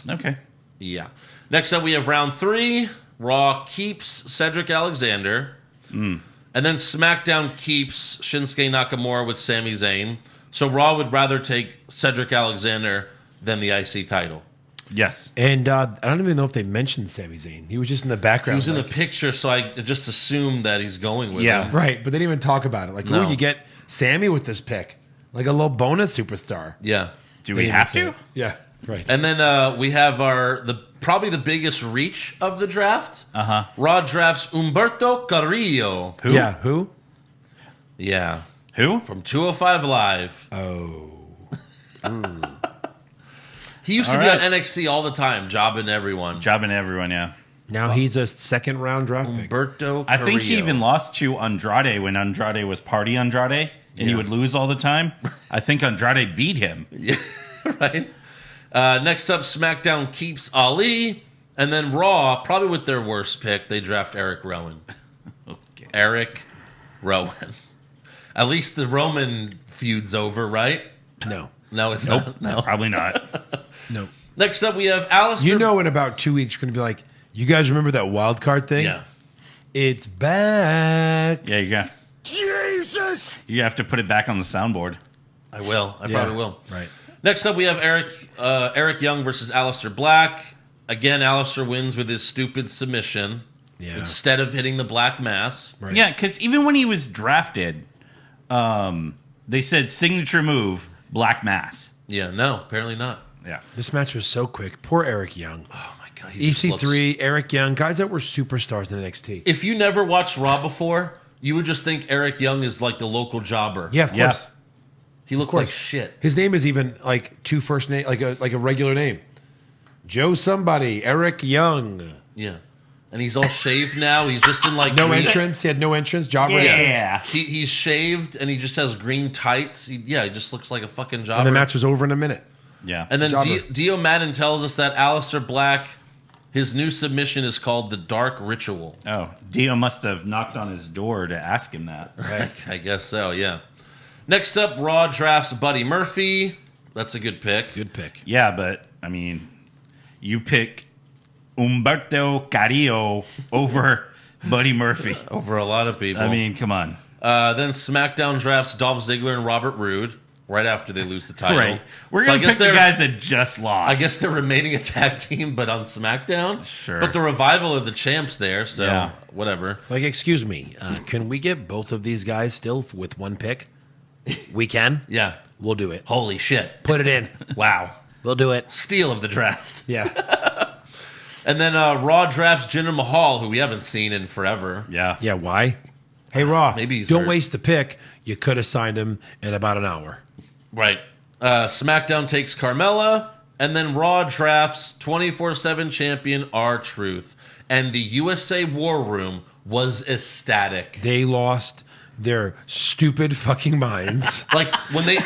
Speaker 5: Okay.
Speaker 3: Yeah. Next up, we have round 3. Raw keeps Cedric Alexander. And then SmackDown keeps Shinsuke Nakamura with Sami Zayn. So Raw would rather take Cedric Alexander than the IC title.
Speaker 5: Yes.
Speaker 4: And I don't even know if they mentioned Sami Zayn. He was just in the
Speaker 3: He
Speaker 4: background.
Speaker 3: was in the picture, so I just assumed that he's going with
Speaker 5: Yeah.
Speaker 3: him.
Speaker 4: Right, but they didn't even talk about it. Like,
Speaker 3: No.
Speaker 4: oh, you get Sammy with this pick. Like a little bonus superstar.
Speaker 3: Yeah.
Speaker 5: Do
Speaker 4: They
Speaker 5: we
Speaker 4: didn't
Speaker 5: have
Speaker 4: say
Speaker 5: to?
Speaker 4: it. Yeah. Right.
Speaker 3: And then we have probably the biggest reach of the draft. Raw drafts Humberto Carrillo.
Speaker 5: Who?
Speaker 4: Yeah, who?
Speaker 3: Yeah.
Speaker 5: Who?
Speaker 3: From 205 Live.
Speaker 4: Oh.
Speaker 3: He used to be on NXT all the time, jobbing everyone.
Speaker 5: Jobbing everyone, yeah.
Speaker 4: Now he's a second-round draft pick.
Speaker 3: Humberto Carrillo.
Speaker 5: I think he even lost to Andrade when Andrade was Party Andrade, and he would lose all the time. I think Andrade beat him.
Speaker 3: Yeah, right. Next up, SmackDown keeps Ali. And then Raw, probably with their worst pick, they draft Eric Rowan.
Speaker 5: Okay.
Speaker 3: Eric Rowan. At least the Roman feud's over, right?
Speaker 4: No.
Speaker 3: No, it's not. No.
Speaker 5: Probably not.
Speaker 4: No.
Speaker 3: Next up, we have Alistair.
Speaker 4: You know, in about 2 weeks, you're going to be like, you guys remember that wild card thing?
Speaker 3: Yeah.
Speaker 4: It's back.
Speaker 5: Yeah, you got.
Speaker 2: Jesus!
Speaker 5: You have to put it back on the soundboard.
Speaker 3: I will. I
Speaker 4: Yeah.
Speaker 3: probably will.
Speaker 4: Right.
Speaker 3: Next up, we have Eric Young versus Alistair Black. Again, Alistair wins with his stupid submission
Speaker 4: Yeah.
Speaker 3: instead of hitting the black mass.
Speaker 4: Right.
Speaker 5: Yeah, because even when he was drafted, they said signature move, black mass.
Speaker 3: Yeah, no, apparently not.
Speaker 5: Yeah.
Speaker 4: This match was so quick. Poor Eric Young.
Speaker 3: Oh my god. he just
Speaker 4: EC3, Eric Young, guys that were superstars in NXT.
Speaker 3: If you never watched Raw before, you would just think Eric Young is like the local jobber.
Speaker 4: Yeah, of course.
Speaker 5: Yeah.
Speaker 3: He looked like shit.
Speaker 4: His name is even like two first name, like a regular name. Joe somebody, Eric Young.
Speaker 3: Yeah. And he's all shaved now. He's just in like
Speaker 4: No
Speaker 3: green-
Speaker 4: entrance. He had no entrance. Jobber entrance.
Speaker 5: Yeah.
Speaker 3: He's shaved and he just has green tights. He just looks like a fucking jobber.
Speaker 4: And the match was over in a minute.
Speaker 5: Yeah.
Speaker 3: And then
Speaker 4: Jobber.
Speaker 3: Dio Madden tells us that Alistair Black, his new submission is called the Dark Ritual.
Speaker 5: Oh, Dio must have knocked on his door to ask him that.
Speaker 3: I guess so, yeah. Next up, Raw drafts Buddy Murphy. That's a good pick.
Speaker 4: Good pick.
Speaker 5: Yeah, but, I mean, you pick Humberto Carrillo over Buddy Murphy.
Speaker 3: Over a lot of people.
Speaker 5: I mean, come on.
Speaker 3: Then SmackDown drafts Dolph Ziggler and Robert Roode right after they lose the title.
Speaker 5: Right. We're
Speaker 3: So
Speaker 5: going to pick the guys that just lost.
Speaker 3: I guess they're remaining a tag team, but on SmackDown.
Speaker 5: Sure.
Speaker 3: But the revival of the champs there, so
Speaker 5: Yeah.
Speaker 3: whatever.
Speaker 4: Like, excuse me, can we get both of these guys still with one pick? We can.
Speaker 3: Yeah.
Speaker 4: We'll do it.
Speaker 3: Holy shit.
Speaker 4: Put it in.
Speaker 3: Wow.
Speaker 4: We'll do it.
Speaker 3: Steal of the draft.
Speaker 4: Yeah.
Speaker 3: And then Raw drafts Jinder Mahal, who we haven't seen in forever.
Speaker 5: Yeah.
Speaker 4: Yeah. Why? Hey, Raw.
Speaker 3: Maybe he's
Speaker 4: don't
Speaker 3: hurt.
Speaker 4: waste the pick. You could have signed him in about an hour.
Speaker 3: Right. SmackDown takes Carmella, and then Raw drafts 24/7 champion R-Truth. And the USA War Room was ecstatic.
Speaker 4: They lost their stupid fucking minds.
Speaker 3: Like when they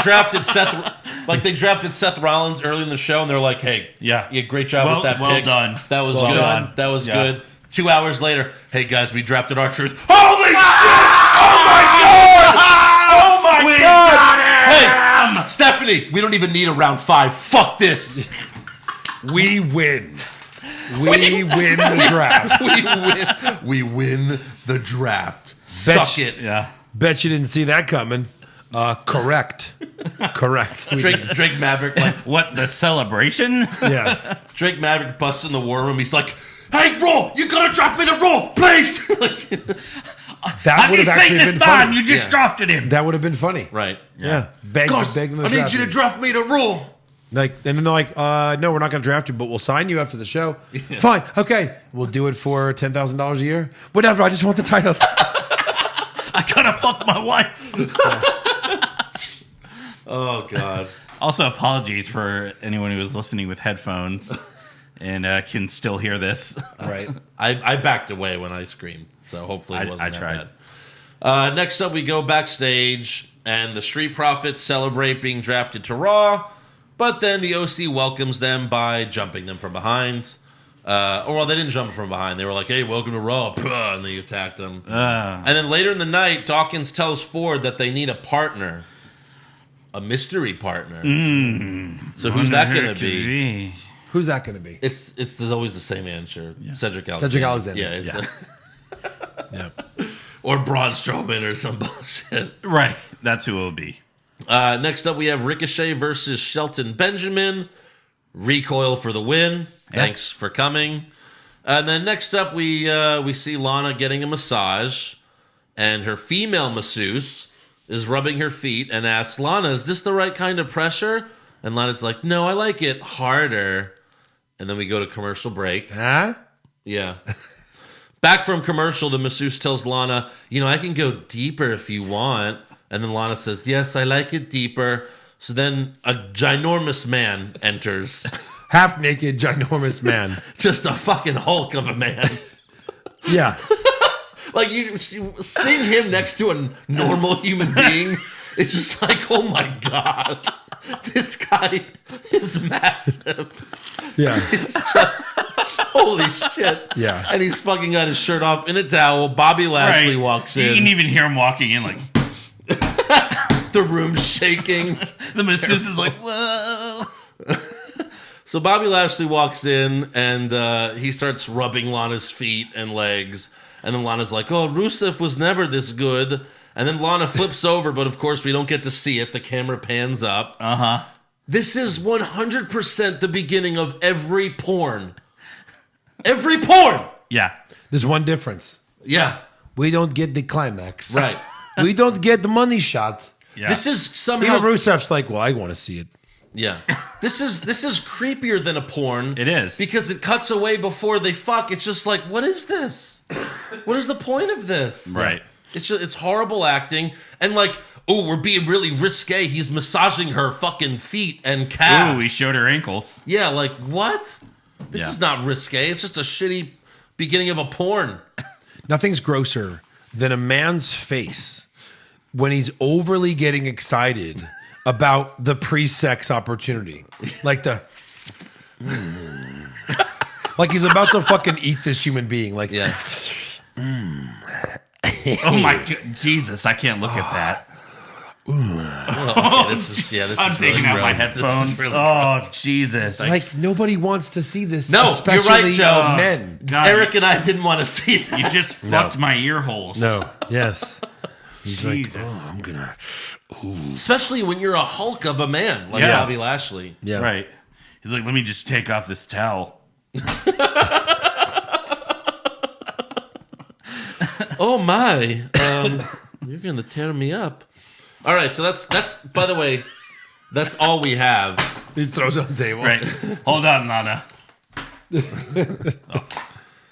Speaker 3: drafted Seth Rollins early in the show, and they're like, "Hey,
Speaker 5: Yeah.
Speaker 3: you great job
Speaker 5: Well-
Speaker 3: with that
Speaker 5: well
Speaker 3: pick.
Speaker 5: done.
Speaker 3: That was
Speaker 5: Well
Speaker 3: good.
Speaker 5: done.
Speaker 3: That was
Speaker 5: Yeah.
Speaker 3: good." 2 hours later, hey guys, we drafted R-Truth. Holy shit! Oh my god! Hey, Stephanie, we don't even need a round 5. Fuck this.
Speaker 4: We win. We win the draft.
Speaker 3: We win the draft. Suck it.
Speaker 5: Yeah.
Speaker 4: Bet you didn't see that coming. Correct. Correct. We did.
Speaker 3: Drake Maverick, like
Speaker 5: What, the celebration?
Speaker 4: Yeah.
Speaker 3: Drake Maverick busts in the war room. He's like, "Hey, Raw, you gotta draft me to Raw, please."
Speaker 4: That would have actually been funny.
Speaker 5: You just
Speaker 3: Yeah.
Speaker 5: drafted him.
Speaker 4: That would have been funny.
Speaker 3: Right.
Speaker 4: Yeah. Beg
Speaker 3: Guys,
Speaker 4: them
Speaker 3: I need you to draft me to Raw.
Speaker 4: Like, and then they're like, no, we're not going to draft you, but we'll sign you after the show. Fine. Okay. We'll do it for $10,000 a year. Whatever. I just want the title.
Speaker 5: I gotta fuck my wife.
Speaker 3: Oh God.
Speaker 5: Also, apologies for anyone who was listening with headphones and can still hear this.
Speaker 4: Right.
Speaker 3: I backed away when I screamed, so hopefully it wasn't
Speaker 5: I
Speaker 3: that
Speaker 5: tried.
Speaker 3: bad. Next up, we go backstage, and the Street Profits celebrate being drafted to Raw, but then the OC welcomes them by jumping them from behind. Well, they didn't jump from behind. They were like, "Hey, welcome to Raw," and they attacked them. And then later in the night, Dawkins tells Ford that they need a partner, a mystery partner. So who's that going to be?
Speaker 4: Who's that going to be?
Speaker 3: It's always the same answer. Cedric Alexander.
Speaker 4: Cedric Alexander.
Speaker 3: Yeah.
Speaker 4: Yeah.
Speaker 3: Or Braun Strowman or some bullshit.
Speaker 5: Right. That's who it will be.
Speaker 3: Next up, we have Ricochet versus Shelton Benjamin. Recoil for the win. Thanks for coming. And then next up, we see Lana getting a massage, and her female masseuse is rubbing her feet and asks, "Lana, is this the right kind of pressure?" And Lana's like, no, I like it harder. And then we go to commercial break.
Speaker 4: Huh?
Speaker 3: Yeah. Back from commercial, the masseuse tells Lana, I can go deeper if you want. And then Lana says, yes, I like it deeper. So then a ginormous man enters.
Speaker 4: Half naked, ginormous man.
Speaker 3: Just a fucking Hulk of a man.
Speaker 4: Yeah.
Speaker 3: Like, you seeing him next to a normal human being, it's just like, oh my God. This guy is massive.
Speaker 4: Yeah.
Speaker 3: It's just, holy shit.
Speaker 4: Yeah.
Speaker 3: And he's fucking got his shirt off in a towel. Bobby Lashley walks in.
Speaker 5: You can even hear him walking in like...
Speaker 3: The room's shaking.
Speaker 5: The masseuse is like, whoa.
Speaker 3: So Bobby Lashley walks in, and he starts rubbing Lana's feet and legs. And then Lana's like, oh, Rusev was never this good. And then Lana flips over, but of course we don't get to see it. The camera pans up.
Speaker 5: Uh-huh.
Speaker 3: This is 100% the beginning of every porn. Every porn!
Speaker 5: Yeah.
Speaker 4: There's one difference.
Speaker 3: Yeah.
Speaker 4: We don't get the climax.
Speaker 3: Right.
Speaker 4: We don't get the money shot.
Speaker 5: Yeah.
Speaker 3: This is somehow...
Speaker 4: Even Rusev's like, well, I want to see it.
Speaker 3: Yeah. This is creepier than a porn.
Speaker 5: It is.
Speaker 3: Because it cuts away before they fuck. It's just like, what is this? What is the point of this?
Speaker 5: Right.
Speaker 3: It's horrible acting. And like, oh, we're being really risque. He's massaging her fucking feet and calves.
Speaker 5: Ooh, he showed her ankles.
Speaker 3: Yeah, like, what? This
Speaker 5: Yeah.
Speaker 3: is not risque. It's just a shitty beginning of a porn.
Speaker 4: Nothing's grosser than a man's face when he's overly getting excited about the pre-sex opportunity. Like like he's about to fucking eat this human being. Like,
Speaker 3: Yeah.
Speaker 5: Oh my God. Jesus, I can't look at that.
Speaker 3: Oh, okay, this
Speaker 5: I'm
Speaker 3: is
Speaker 5: taking
Speaker 3: really
Speaker 5: out my
Speaker 3: gross.
Speaker 5: headphones.
Speaker 3: This is really
Speaker 5: Oh, Jesus.
Speaker 4: like nobody wants to see this.
Speaker 3: No,
Speaker 4: especially
Speaker 3: you're right, Joe.
Speaker 4: Men.
Speaker 5: God,
Speaker 3: Eric and I didn't want to see that.
Speaker 5: you just fucked my ear holes.
Speaker 4: No. Yes. He's
Speaker 5: Jesus.
Speaker 4: like, oh, I'm gonna.
Speaker 3: Especially when you're a Hulk of a man like
Speaker 5: Yeah.
Speaker 3: Bobby Lashley.
Speaker 4: Yeah.
Speaker 5: Right. He's like, let me just take off this towel.
Speaker 3: Oh my! You're gonna tear me up. All right, so that's by the way, that's all we have.
Speaker 4: He throws it on the table.
Speaker 5: Right. Hold on, Lana.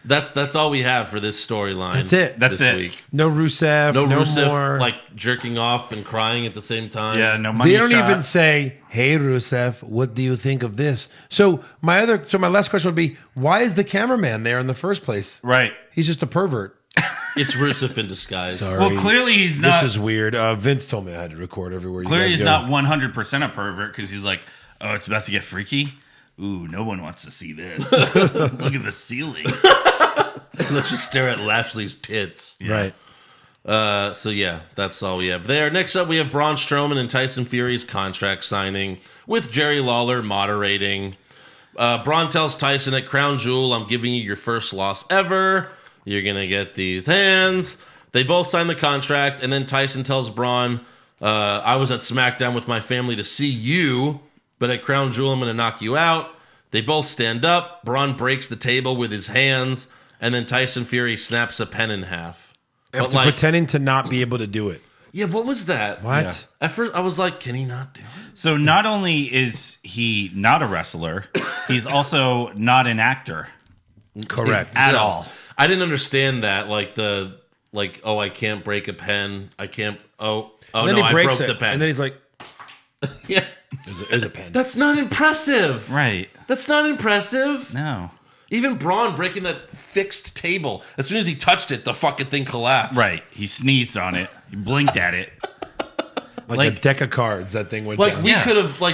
Speaker 3: That's all we have for this storyline.
Speaker 4: That's it.
Speaker 5: That's
Speaker 3: this
Speaker 5: it.
Speaker 3: week.
Speaker 4: No Rusev.
Speaker 3: No
Speaker 4: No,
Speaker 3: Rusev
Speaker 4: more.
Speaker 3: like jerking off and crying at the same time.
Speaker 5: Yeah, no money
Speaker 4: They don't
Speaker 5: shot.
Speaker 4: even say, "Hey Rusev, what do you think of this?" So my last question would be, why is the cameraman there in the first place?
Speaker 5: Right.
Speaker 4: He's just a pervert.
Speaker 3: It's Rusev in disguise.
Speaker 4: Sorry.
Speaker 5: Well, clearly he's not.
Speaker 4: This is weird. Vince told me I had to record everywhere.
Speaker 5: Clearly
Speaker 4: you guys
Speaker 5: he's
Speaker 4: go.
Speaker 5: not 100% a pervert because he's like, oh, it's about to get freaky. Ooh, no one wants to see this. Look at the ceiling.
Speaker 3: Let's just stare at Lashley's tits.
Speaker 4: Right.
Speaker 3: So yeah, that's all we have there. Next up, we have Braun Strowman and Tyson Fury's contract signing with Jerry Lawler moderating. Braun tells Tyson at Crown Jewel, "I'm giving you your first loss ever. You're gonna get these hands." They both sign the contract, and then Tyson tells Braun, "I was at SmackDown with my family to see you, but at Crown Jewel, I'm gonna knock you out." They both stand up. Braun breaks the table with his hands, and then Tyson Fury snaps a pen in half.
Speaker 4: After pretending to not be able to do it.
Speaker 3: Yeah, what was that?
Speaker 4: What?
Speaker 5: Yeah.
Speaker 3: At first, I was like, can he not do it?
Speaker 5: So not only is he not a wrestler, he's also not an actor
Speaker 4: Correct.
Speaker 5: at
Speaker 3: No.
Speaker 5: all.
Speaker 3: I didn't understand that. Oh, I can't break a pen. I can't. Oh
Speaker 4: And then
Speaker 3: no,
Speaker 4: he
Speaker 3: I
Speaker 4: breaks
Speaker 3: broke
Speaker 4: it,
Speaker 3: the pen.
Speaker 4: and then he's like,
Speaker 3: yeah,
Speaker 4: "There's a pen."
Speaker 3: that's not impressive.
Speaker 5: Right.
Speaker 3: That's not impressive.
Speaker 5: No.
Speaker 3: Even Braun breaking that fixed table. As soon as he touched it, the fucking thing collapsed.
Speaker 5: Right. He sneezed on it. He blinked at it.
Speaker 4: like a deck of cards. That thing went
Speaker 3: Like
Speaker 4: down.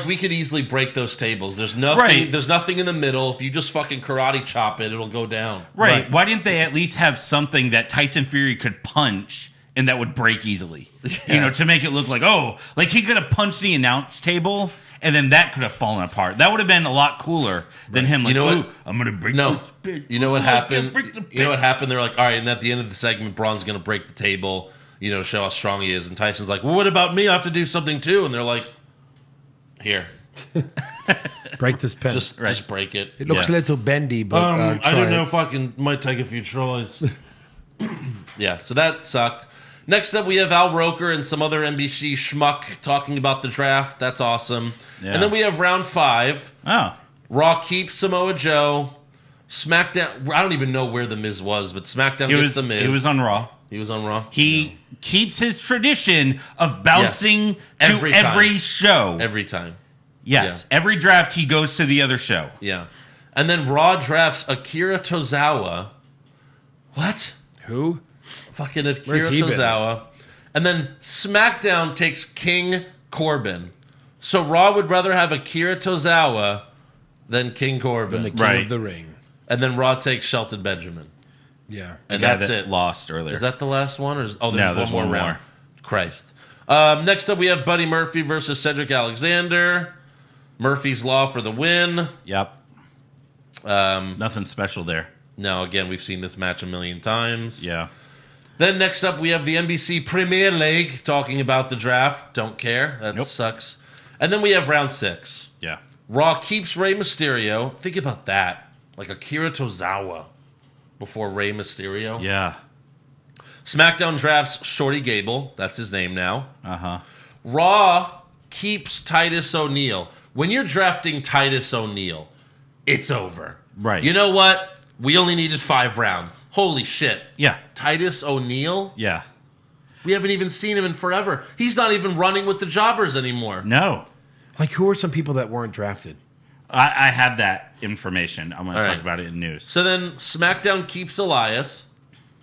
Speaker 3: we could easily break those tables. There's nothing.
Speaker 5: Right.
Speaker 3: There's nothing in the middle. If you just fucking karate chop it, it'll go down.
Speaker 5: Right. Why didn't they at least have something that Tyson Fury could punch and that would break easily?
Speaker 3: Yeah.
Speaker 5: You know, to make it look like, oh, like he could have punched the announce table and then that could have fallen apart. That would have been a lot cooler than him like,
Speaker 3: You know what?
Speaker 5: "Ooh, I'm going to break
Speaker 3: No,
Speaker 5: this bitch.
Speaker 3: you know what happened?
Speaker 5: break the
Speaker 3: You know what happened? They're like, all right, and at the end of the segment, Braun's going to break the table, show how strong he is. And Tyson's like, well, what about me? I have to do something too. And they're like, here,
Speaker 4: break this pen.
Speaker 3: just break it.
Speaker 4: it looks
Speaker 5: Yeah.
Speaker 4: a little bendy, but
Speaker 3: I
Speaker 4: try
Speaker 3: don't know
Speaker 4: it.
Speaker 3: if I might take a few tries. Yeah, so that sucked. Next up, we have Al Roker and some other NBC schmuck talking about the draft. That's awesome.
Speaker 5: Yeah.
Speaker 3: And then we have round 5.
Speaker 5: Oh.
Speaker 3: Raw keeps Samoa Joe. SmackDown, I don't even know where The Miz was, but SmackDown gets The Miz.
Speaker 5: He was on Raw.
Speaker 3: He was on Raw.
Speaker 5: He keeps his tradition of bouncing
Speaker 3: Every
Speaker 5: to
Speaker 3: time.
Speaker 5: every show.
Speaker 3: Every time.
Speaker 5: Yes. Every draft, he goes to the other show.
Speaker 3: Yeah. And then Raw drafts Akira Tozawa. What?
Speaker 4: Who?
Speaker 3: Fucking Akira
Speaker 4: Where's he been?
Speaker 3: Tozawa. And then SmackDown takes King Corbin. So Raw would rather have Akira Tozawa than King Corbin.
Speaker 4: The king
Speaker 5: Right.
Speaker 4: of the ring.
Speaker 3: And then Raw takes Shelton Benjamin.
Speaker 4: Yeah.
Speaker 3: And
Speaker 5: The guy
Speaker 3: that's
Speaker 5: that
Speaker 3: it.
Speaker 5: Lost earlier.
Speaker 3: Is that the last one? Or is, there's
Speaker 5: No, there's
Speaker 3: one
Speaker 5: one
Speaker 3: more round.
Speaker 5: more.
Speaker 3: Christ. Next up, we have Buddy Murphy versus Cedric Alexander. Murphy's Law for the win.
Speaker 5: Yep. Nothing special there.
Speaker 3: No, again, we've seen this match a million times.
Speaker 5: Yeah.
Speaker 3: Then next up, we have the NBC Premier League talking about the draft. Don't care. That
Speaker 5: Nope.
Speaker 3: sucks. And then we have round 6.
Speaker 5: Yeah.
Speaker 3: Raw keeps Rey Mysterio. Think about that. Like Akira Tozawa before Rey Mysterio.
Speaker 5: Yeah.
Speaker 3: SmackDown drafts Shorty Gable. That's his name now.
Speaker 5: Uh-huh.
Speaker 3: Raw keeps Titus O'Neil. When you're drafting Titus O'Neil, it's over.
Speaker 5: Right.
Speaker 3: You know what? We only needed 5 rounds. Holy shit.
Speaker 5: Yeah.
Speaker 3: Titus O'Neil?
Speaker 5: Yeah.
Speaker 3: We haven't even seen him in forever. He's not even running with the jobbers anymore.
Speaker 5: No.
Speaker 4: Like, who are some people that weren't drafted?
Speaker 5: I have that information. I'm going to
Speaker 3: All
Speaker 5: talk
Speaker 3: right.
Speaker 5: about it in news.
Speaker 3: So then SmackDown keeps Elias.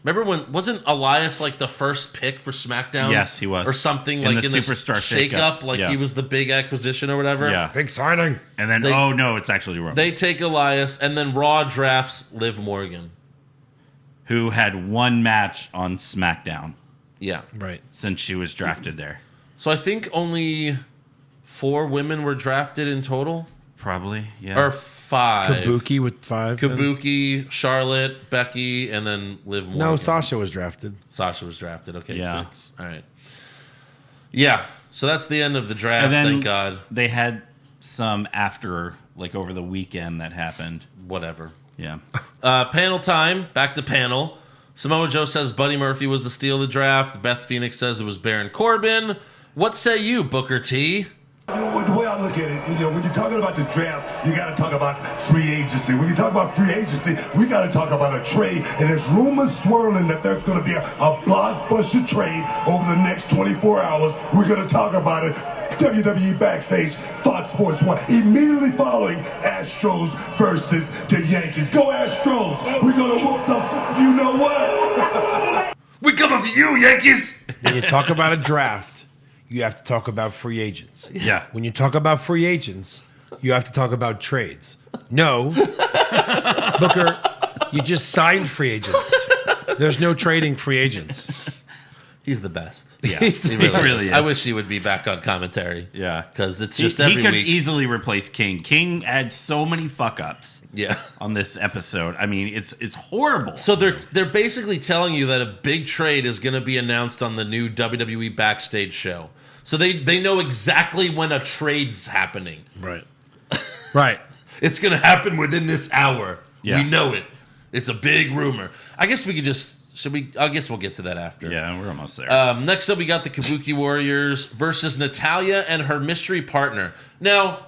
Speaker 3: Remember when, wasn't Elias like the first pick for SmackDown?
Speaker 5: Yes, he was.
Speaker 3: Or something
Speaker 5: In
Speaker 3: like
Speaker 5: the
Speaker 3: in the
Speaker 5: Superstar
Speaker 3: shake-up, like
Speaker 5: Yeah.
Speaker 3: he was the big acquisition or whatever.
Speaker 5: Yeah.
Speaker 4: Big signing.
Speaker 5: And then,
Speaker 3: They-
Speaker 5: oh, no, it's actually Roman.
Speaker 3: They take Elias, and then Raw drafts Liv Morgan.
Speaker 5: Who had one match on SmackDown
Speaker 3: Yeah.
Speaker 4: Right.
Speaker 5: since she was drafted there.
Speaker 3: So I think only 4 women were drafted in total.
Speaker 5: Probably, yeah.
Speaker 3: Or 5.
Speaker 4: Kabuki with 5.
Speaker 3: Kabuki, Charlotte, Becky, and then Liv Morgan.
Speaker 4: No, Sasha was drafted.
Speaker 3: Sasha was drafted. Okay,
Speaker 5: Yeah.
Speaker 3: 6. All right. Yeah, so that's the end of the draft,
Speaker 5: And then
Speaker 3: thank God.
Speaker 5: they had some after, like over the weekend that happened.
Speaker 3: Whatever.
Speaker 5: Yeah.
Speaker 3: Panel time. Back to panel. Samoa Joe says Buddy Murphy was the steal of the draft. Beth Phoenix says it was Baron Corbin. What say you, Booker T?
Speaker 2: You know, the way I look at it, when you're talking about the draft, you got to talk about free agency. When you talk about free agency, we got to talk about a trade. And there's rumors swirling that there's going to be a blockbuster trade over the next 24 hours. We're going to talk about it. WWE Backstage, Fox Sports 1, immediately following Astros versus the Yankees. Go Astros! We're going to whoop some, you know what?
Speaker 3: We coming for you, Yankees!
Speaker 4: When you talk about a draft, you have to talk about free agents.
Speaker 5: Yeah.
Speaker 4: When you talk about free agents, you have to talk about trades. No, Booker, you just signed free agents. There's no trading free agents.
Speaker 3: He's the best.
Speaker 5: Yeah.
Speaker 3: He really,
Speaker 5: is.
Speaker 3: I wish he would be back on commentary.
Speaker 5: Yeah.
Speaker 3: Because it's
Speaker 5: He
Speaker 3: just every
Speaker 5: could
Speaker 3: week.
Speaker 5: easily replace King. King had so many fuck ups
Speaker 3: Yeah.
Speaker 5: on this episode. I mean, it's horrible.
Speaker 3: So they're basically telling you that a big trade is going to be announced on the new WWE Backstage show. So they know exactly when a trade's happening.
Speaker 4: Right. Right.
Speaker 3: It's going to happen within this hour.
Speaker 5: Yeah.
Speaker 3: We know it. It's a big rumor. I guess we could just... I guess we'll get to that after.
Speaker 5: Yeah, we're almost there.
Speaker 3: Next up, we got the Kabuki Warriors versus Natalya and her mystery partner. Now,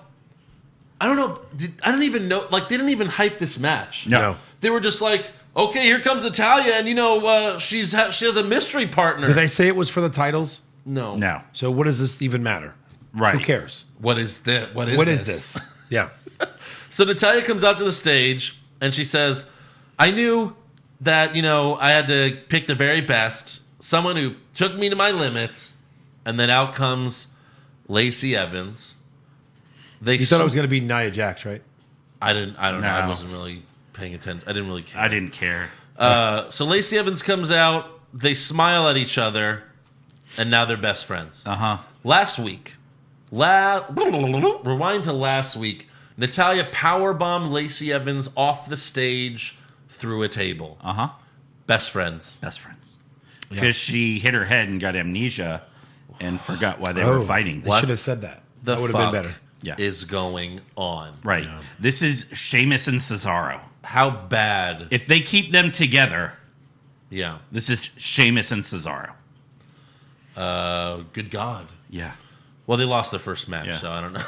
Speaker 3: I don't know. I don't even know. Like, they didn't even hype this match.
Speaker 5: No.
Speaker 3: They were just like, okay, here comes Natalya, and she has a mystery partner.
Speaker 4: Did they say it was for the titles?
Speaker 3: No.
Speaker 5: No.
Speaker 4: So what does this even matter?
Speaker 5: Right.
Speaker 4: Who cares?
Speaker 3: What is this? What
Speaker 4: Is this? Yeah.
Speaker 3: So Natalya comes out to the stage and she says, I knew that, I had to pick the very best, someone who took me to my limits, and then out comes Lacey Evans.
Speaker 4: You thought it was going to be Nia Jax, right?
Speaker 3: I don't know.
Speaker 5: No.
Speaker 3: I wasn't really paying attention. I didn't really care.
Speaker 5: I didn't care.
Speaker 3: So Lacey Evans comes out, they smile at each other, and now they're best friends.
Speaker 5: Uh-huh.
Speaker 3: Last week, rewind to last week, Natalya powerbombed Lacey Evans off the stage through a table.
Speaker 5: Uh-huh.
Speaker 3: Best friends.
Speaker 5: Best friends. Because she hit her head and got amnesia and forgot why they were fighting.
Speaker 4: They
Speaker 3: What
Speaker 4: should have said that.
Speaker 3: The
Speaker 4: That would
Speaker 3: fuck
Speaker 4: have been better.
Speaker 5: Yeah.
Speaker 3: is going on?
Speaker 5: Right.
Speaker 4: Yeah.
Speaker 5: This is Sheamus and Cesaro.
Speaker 3: How bad?
Speaker 5: If they keep them together,
Speaker 3: Yeah.
Speaker 5: this is Sheamus and Cesaro.
Speaker 3: Good God.
Speaker 5: Yeah.
Speaker 3: Well, they lost their first match,
Speaker 5: Yeah.
Speaker 3: so I don't know.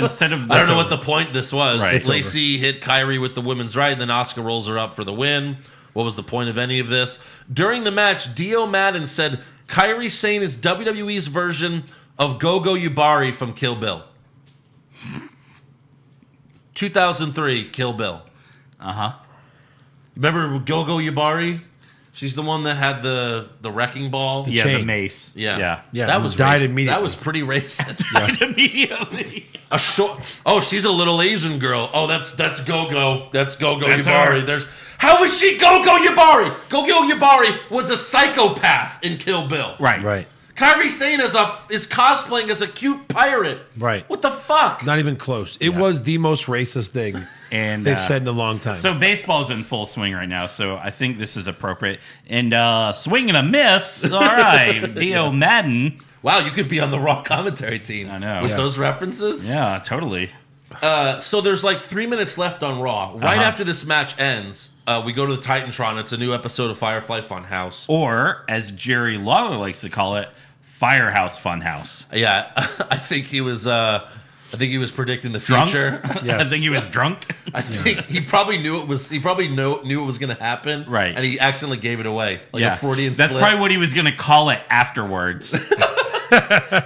Speaker 5: Instead of
Speaker 3: I don't know what the point this was.
Speaker 5: Right.
Speaker 3: Lacey hit Kyrie with the women's right, and then Asuka rolls her up for the win. What was the point of any of this? During the match, Dio Madden said Kyrie Sane is WWE's version of Gogo Yubari from Kill Bill. 2003, Kill Bill. Remember Gogo Yubari? She's the one that had the wrecking ball.
Speaker 5: Yeah,
Speaker 4: chain.
Speaker 5: the mace.
Speaker 3: Yeah.
Speaker 4: Yeah,
Speaker 3: That was
Speaker 4: died
Speaker 3: racist.
Speaker 4: immediately.
Speaker 3: That was pretty racist.
Speaker 5: Died immediately.
Speaker 3: A short. Oh, she's a little Asian girl. Oh, that's Go-Go. That's Go-Go
Speaker 5: That's
Speaker 3: Yubari.
Speaker 5: her.
Speaker 3: How was she Go-Go Yubari? Go-Go Yubari was a psychopath in Kill Bill.
Speaker 5: Right.
Speaker 3: Kyrie Sane is cosplaying as a cute pirate.
Speaker 4: Right.
Speaker 3: What the fuck?
Speaker 4: Not even close. It was the most racist thing
Speaker 5: And
Speaker 4: they've said in a long time.
Speaker 5: So baseball's in full swing right now, so I think this is appropriate. And swing and a miss. All right, Dio Madden.
Speaker 3: Wow, you could be on the Raw commentary team.
Speaker 5: I know.
Speaker 3: With
Speaker 4: Yeah.
Speaker 3: those references.
Speaker 5: Yeah, totally.
Speaker 3: So there's like 3 minutes left on Raw. Right after this match ends, we go to the Titantron. It's a new episode of Firefly Funhouse.
Speaker 5: Or, as Jerry Lawler likes to call it, Firehouse Funhouse.
Speaker 3: Yeah, I think he was. I think he was predicting the
Speaker 5: Drunk?
Speaker 3: future.
Speaker 4: Yes.
Speaker 5: I think he was drunk.
Speaker 3: I think he probably knew it was. He probably knew it was going to happen.
Speaker 5: Right.
Speaker 3: And he accidentally gave it away, like
Speaker 5: Yeah.
Speaker 3: a Freudian
Speaker 5: That's
Speaker 3: slip.
Speaker 5: probably what he was going to call it afterwards.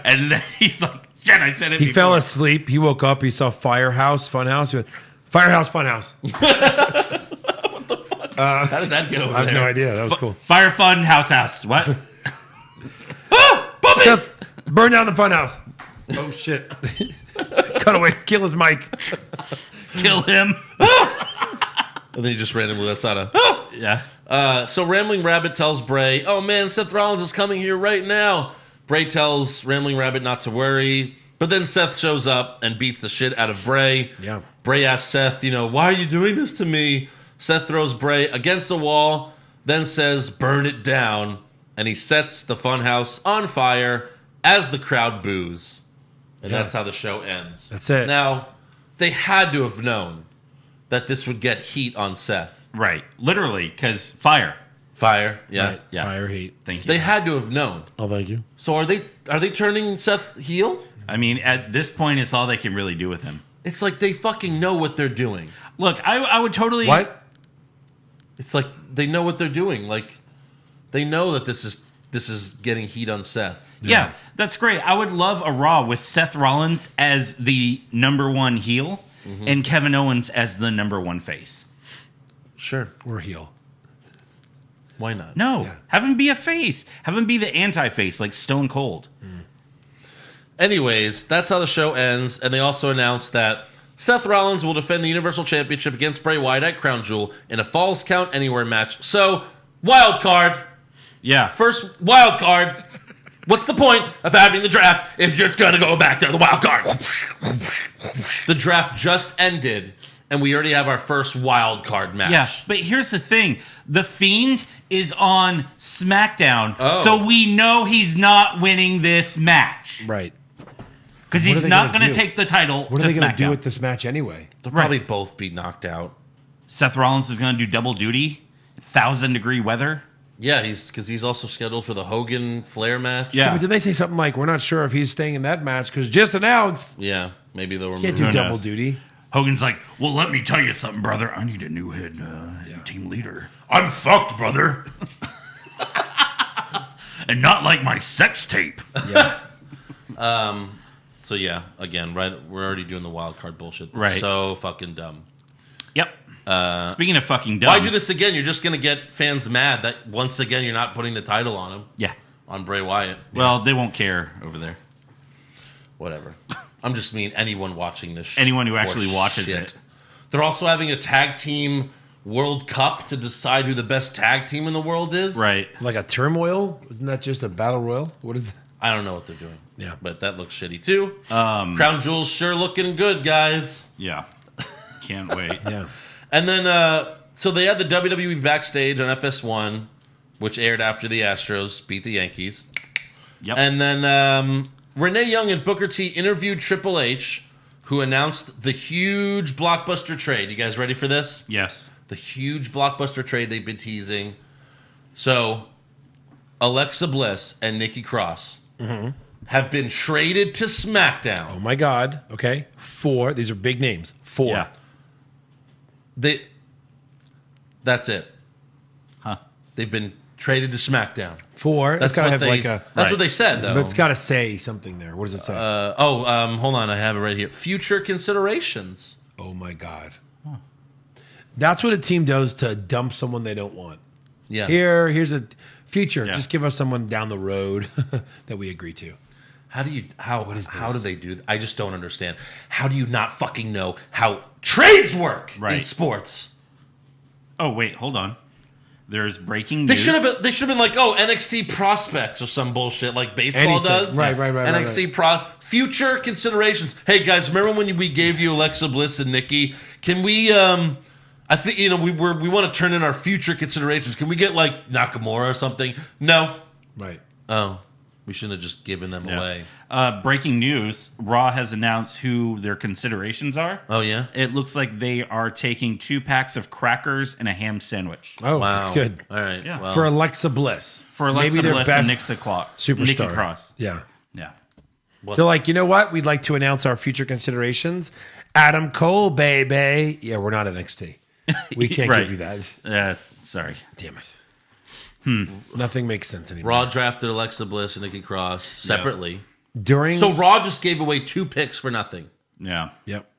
Speaker 5: And then he's like, shit, I said it
Speaker 4: he
Speaker 5: before.
Speaker 4: fell asleep. He woke up. He saw Firehouse Funhouse. He went, Firehouse Funhouse.
Speaker 3: How did that get over
Speaker 4: I have
Speaker 3: there?
Speaker 4: no idea. That was cool.
Speaker 5: Fire Fun House. What?
Speaker 4: Seth, burn down the funhouse. Oh shit! Cut away. Kill his mic.
Speaker 5: Kill him.
Speaker 3: And then he just randomly lets out a.
Speaker 5: Yeah.
Speaker 3: So Rambling Rabbit tells Bray, "Oh man, Seth Rollins is coming here right now." Bray tells Rambling Rabbit not to worry, but then Seth shows up and beats the shit out of Bray.
Speaker 4: Yeah.
Speaker 3: Bray asks Seth, "Why are you doing this to me?" Seth throws Bray against the wall, then says, "Burn it down," and he sets the funhouse on fire as the crowd boos. And
Speaker 4: Yeah.
Speaker 3: that's how the show ends.
Speaker 4: That's it.
Speaker 3: Now, they had to have known that this would get heat on Seth.
Speaker 5: Right. Literally, because fire.
Speaker 3: Fire, yeah.
Speaker 4: Right.
Speaker 5: Yeah.
Speaker 4: Fire heat.
Speaker 5: Thank you.
Speaker 3: They had to have known.
Speaker 4: Oh, thank you.
Speaker 3: So are they turning Seth heel?
Speaker 5: I mean, at this point, it's all they can really do with him.
Speaker 3: It's like they fucking know what they're doing.
Speaker 5: Look, I would totally...
Speaker 4: What?
Speaker 3: It's like they know what they're doing. Like they know that this is getting heat on Seth.
Speaker 5: Yeah, that's great. I would love a Raw with Seth Rollins as the number one heel and Kevin Owens as the number one face.
Speaker 3: Sure.
Speaker 4: Or heel.
Speaker 3: Why not?
Speaker 5: No,
Speaker 4: Yeah.
Speaker 5: have him be a face. Have him be the anti-face like Stone Cold.
Speaker 3: Anyways, that's how the show ends, and they also announced that Seth Rollins will defend the Universal Championship against Bray Wyatt at Crown Jewel in a Falls Count Anywhere match. So, wild card.
Speaker 5: Yeah.
Speaker 3: First wild card. What's the point of having the draft if you're going to go back to the wild card? The draft just ended, and we already have our first wild card match.
Speaker 5: Yeah, but here's the thing. The Fiend is on SmackDown,
Speaker 3: Oh.
Speaker 5: so we know he's not winning this match.
Speaker 4: Right.
Speaker 5: Because
Speaker 4: What are
Speaker 5: he's
Speaker 4: they
Speaker 5: not
Speaker 4: gonna
Speaker 5: going to
Speaker 4: do?
Speaker 5: take the title
Speaker 4: What
Speaker 5: to
Speaker 4: are they going to do
Speaker 5: SmackDown.
Speaker 4: with this match anyway?
Speaker 3: They'll probably both be knocked out.
Speaker 5: Seth Rollins is going to do double duty, 1,000-degree weather.
Speaker 3: Yeah, because he's also scheduled for the Hogan Flair match.
Speaker 5: Yeah.
Speaker 4: But did they say something like, we're not sure if he's staying in that match because just announced
Speaker 3: Yeah, maybe they'll remove
Speaker 4: can't do
Speaker 5: Who
Speaker 4: double
Speaker 5: knows?
Speaker 4: duty.
Speaker 5: Hogan's like, well, let me tell you something, brother. I need a new head team leader.
Speaker 3: I'm fucked, brother.
Speaker 5: And not like my sex tape.
Speaker 4: Yeah.
Speaker 3: So yeah, again, right? We're already doing the wild card bullshit.
Speaker 5: Right.
Speaker 3: So fucking dumb.
Speaker 5: Yep. Speaking of fucking dumb.
Speaker 3: Why do this again? You're just gonna get fans mad that once again you're not putting the title on him,
Speaker 5: Yeah.
Speaker 3: on Bray Wyatt.
Speaker 5: Well, they won't care over there.
Speaker 3: Whatever. I'm just mean anyone watching this.
Speaker 5: Anyone who
Speaker 3: horse
Speaker 5: actually watches
Speaker 3: shit.
Speaker 5: it.
Speaker 3: They're also having a tag team World Cup to decide who the best tag team in the world is.
Speaker 5: Right.
Speaker 4: Like a turmoil? Isn't that just a battle royal? What is that?
Speaker 3: I don't know what they're doing.
Speaker 4: Yeah.
Speaker 3: But that looks shitty too. Crown Jewel's sure looking good, guys.
Speaker 5: Yeah. Can't wait.
Speaker 4: Yeah.
Speaker 3: And then, so they had the WWE backstage on FS1, which aired after the Astros beat the Yankees.
Speaker 5: Yep.
Speaker 3: And then Renee Young and Booker T interviewed Triple H, who announced the huge Blockbuster trade. You guys ready for this?
Speaker 5: Yes.
Speaker 3: The huge Blockbuster trade they've been teasing. So, Alexa Bliss and Nikki Cross have been traded to SmackDown.
Speaker 4: Oh my God. Okay. 4. These are big names. 4.
Speaker 5: Yeah.
Speaker 3: That's it.
Speaker 5: Huh.
Speaker 3: They've been traded to SmackDown.
Speaker 4: 4.
Speaker 3: That's
Speaker 4: It's got to
Speaker 3: what
Speaker 4: have
Speaker 3: they.
Speaker 4: like a.
Speaker 3: That's what they said, though.
Speaker 4: But it's got to say something there. What does it say?
Speaker 3: Hold on. I have it right here. Future considerations.
Speaker 4: Oh my God. That's what a team does to dump someone they don't want.
Speaker 3: Yeah.
Speaker 4: Here's a future.
Speaker 5: Yeah.
Speaker 4: Just give us someone down the road that we agree to.
Speaker 3: How do
Speaker 4: this?
Speaker 3: they do that? I just don't understand. How do you not fucking know how trades work in
Speaker 5: Right.
Speaker 3: sports?
Speaker 5: Oh, wait, hold on. There's breaking
Speaker 3: They
Speaker 5: news.
Speaker 3: should have been like, NXT prospects or some bullshit like baseball
Speaker 4: Anything.
Speaker 3: does.
Speaker 4: Right.
Speaker 3: NXT future considerations. Hey guys, remember when we gave you Alexa Bliss and Nikki? Can we I think we want to turn in our future considerations. Can we get like Nakamura or something? No.
Speaker 4: Right.
Speaker 3: Oh. We shouldn't have just given them away.
Speaker 5: Breaking news. Raw has announced who their considerations are.
Speaker 3: Oh yeah?
Speaker 5: It looks like they are taking 2 packs of crackers and a ham sandwich.
Speaker 4: Oh,
Speaker 3: Wow.
Speaker 4: that's good.
Speaker 3: All right.
Speaker 5: Yeah.
Speaker 3: Well,
Speaker 4: For Alexa Bliss.
Speaker 5: For Alexa
Speaker 4: Maybe their
Speaker 5: Bliss
Speaker 4: best
Speaker 5: and
Speaker 4: superstar.
Speaker 5: Nikki Cross.
Speaker 4: Yeah.
Speaker 5: Yeah.
Speaker 4: They're like, you know what? We'd like to announce our future considerations. Adam Cole, baby. Yeah, we're not NXT. We can't
Speaker 5: Right.
Speaker 4: give you that.
Speaker 5: Sorry.
Speaker 4: Damn it. Nothing makes sense anymore.
Speaker 3: Raw drafted Alexa Bliss and Nikki Cross separately.
Speaker 4: During
Speaker 3: So Raw just gave away 2 picks for nothing.
Speaker 5: Yeah.
Speaker 4: Yep.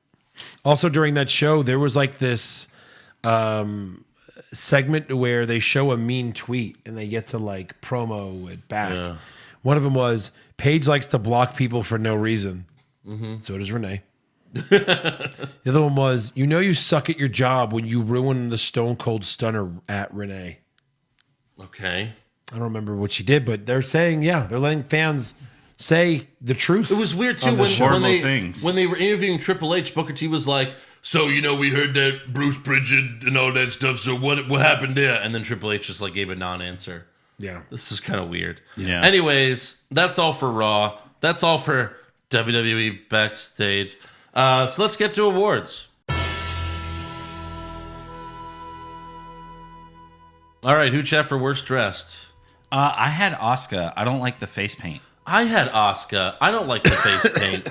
Speaker 4: Also during that show, there was like this segment where they show a mean tweet and they get to like promo it back.
Speaker 3: Yeah.
Speaker 4: One of them was Paige likes to block people for no reason. So does Renee. The other one was, you suck at your job when you ruin the Stone Cold Stunner at Renee.
Speaker 3: Okay.
Speaker 4: I don't remember what she did, but they're saying, they're letting fans say the truth.
Speaker 3: It was weird too
Speaker 4: on the show.
Speaker 3: when they were interviewing Triple H. Booker T was like, "So we heard that Bruce Pritchard and all that stuff. So what happened there?" And then Triple H just like gave a non-answer.
Speaker 4: Yeah.
Speaker 3: This is kind of weird.
Speaker 5: Yeah.
Speaker 3: Anyways, that's all for Raw. That's all for WWE Backstage. So let's get to awards. All right, who chat for worst dressed?
Speaker 5: I had Asuka. I don't like the face paint.
Speaker 3: I had Asuka. I don't like the face paint.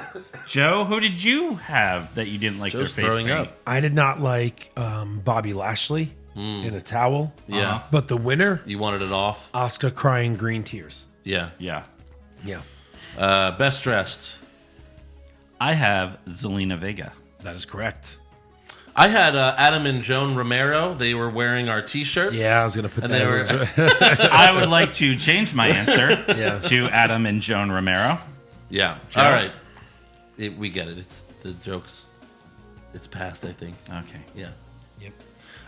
Speaker 5: Joe, who did you have that you didn't like
Speaker 3: Joe's
Speaker 5: their face
Speaker 3: throwing
Speaker 5: paint?
Speaker 3: up.
Speaker 4: I did not like Bobby Lashley in a towel.
Speaker 3: Yeah.
Speaker 4: But the winner,
Speaker 3: You wanted it off?
Speaker 4: Asuka crying green tears.
Speaker 3: Yeah.
Speaker 5: Yeah.
Speaker 4: Yeah.
Speaker 3: Best dressed.
Speaker 5: I have Zelina Vega.
Speaker 4: That is correct.
Speaker 3: I had Adam and Joan Romero. They were wearing our T-shirts.
Speaker 4: Yeah, I was going to put
Speaker 3: And
Speaker 4: that
Speaker 3: they were.
Speaker 5: I would like to change my answer
Speaker 4: Yeah.
Speaker 5: to Adam and Joan Romero.
Speaker 3: Yeah.
Speaker 5: Joe?
Speaker 3: All right. We get it. It's the jokes. It's past, I think.
Speaker 5: Okay.
Speaker 3: Yeah.
Speaker 4: Yep.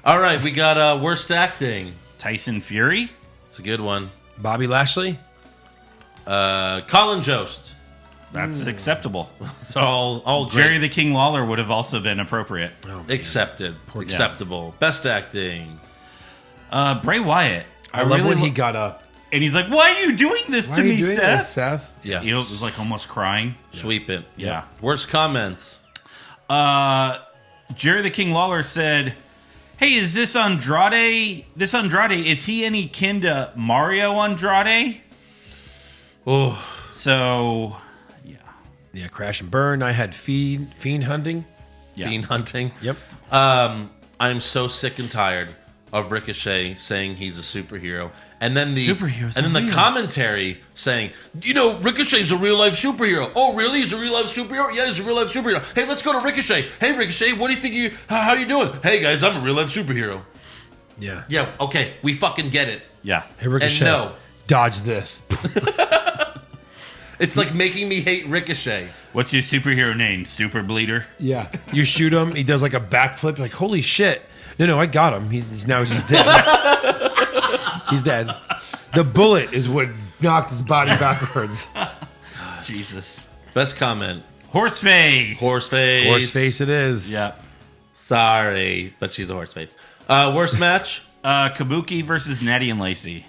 Speaker 3: All right. We got worst acting.
Speaker 5: Tyson Fury.
Speaker 3: It's a good one.
Speaker 4: Bobby Lashley?
Speaker 3: Colin Jost.
Speaker 5: That's acceptable.
Speaker 3: It's all
Speaker 5: Jerry
Speaker 3: great.
Speaker 5: the King Lawler would have also been appropriate.
Speaker 3: Accepted. Acceptable. Best acting.
Speaker 5: Bray Wyatt.
Speaker 4: I love
Speaker 5: really
Speaker 4: when he
Speaker 5: lo-
Speaker 4: got up.
Speaker 5: And he's like, "Why are you doing this
Speaker 4: Why
Speaker 5: to
Speaker 4: are you
Speaker 5: me,
Speaker 4: doing
Speaker 5: Seth?"
Speaker 4: this, Seth?
Speaker 3: Yeah.
Speaker 5: He was like almost crying.
Speaker 3: Sweep it.
Speaker 5: Yeah.
Speaker 3: Worst comments.
Speaker 5: Jerry the King Lawler said, "Hey, is this Andrade? This Andrade, is he any kin to Mario Andrade?"
Speaker 3: Oh.
Speaker 5: So, yeah.
Speaker 4: Yeah, crash and burn. I had fiend hunting.
Speaker 5: Yeah.
Speaker 3: Fiend hunting.
Speaker 4: Yep.
Speaker 3: I'm so sick and tired of Ricochet saying he's a superhero, and then
Speaker 5: Superheroes
Speaker 3: and then
Speaker 5: are
Speaker 3: the
Speaker 5: real.
Speaker 3: commentary saying, Ricochet's a real life superhero. Oh, really? He's a real life superhero? Yeah, he's a real life superhero. Hey, let's go to Ricochet. Hey, Ricochet, what do you think how you doing? Hey, guys, I'm a real life superhero.
Speaker 4: Yeah.
Speaker 3: Yeah, okay, we fucking get it.
Speaker 5: Yeah.
Speaker 4: Hey, Ricochet.
Speaker 3: And no.
Speaker 4: Dodge this.
Speaker 3: It's like making me hate Ricochet.
Speaker 5: What's your superhero name? Super Bleeder?
Speaker 4: Yeah. You shoot him. He does like a backflip. Like, holy shit. No, I got him. He's now just dead. He's dead. The bullet is what knocked his body backwards.
Speaker 5: Jesus.
Speaker 3: Best comment.
Speaker 5: Horseface.
Speaker 3: Horseface.
Speaker 4: Horseface it is.
Speaker 5: Yeah.
Speaker 3: Sorry, but she's a horseface. Worst match?
Speaker 5: Kabuki versus Natty and Lacey.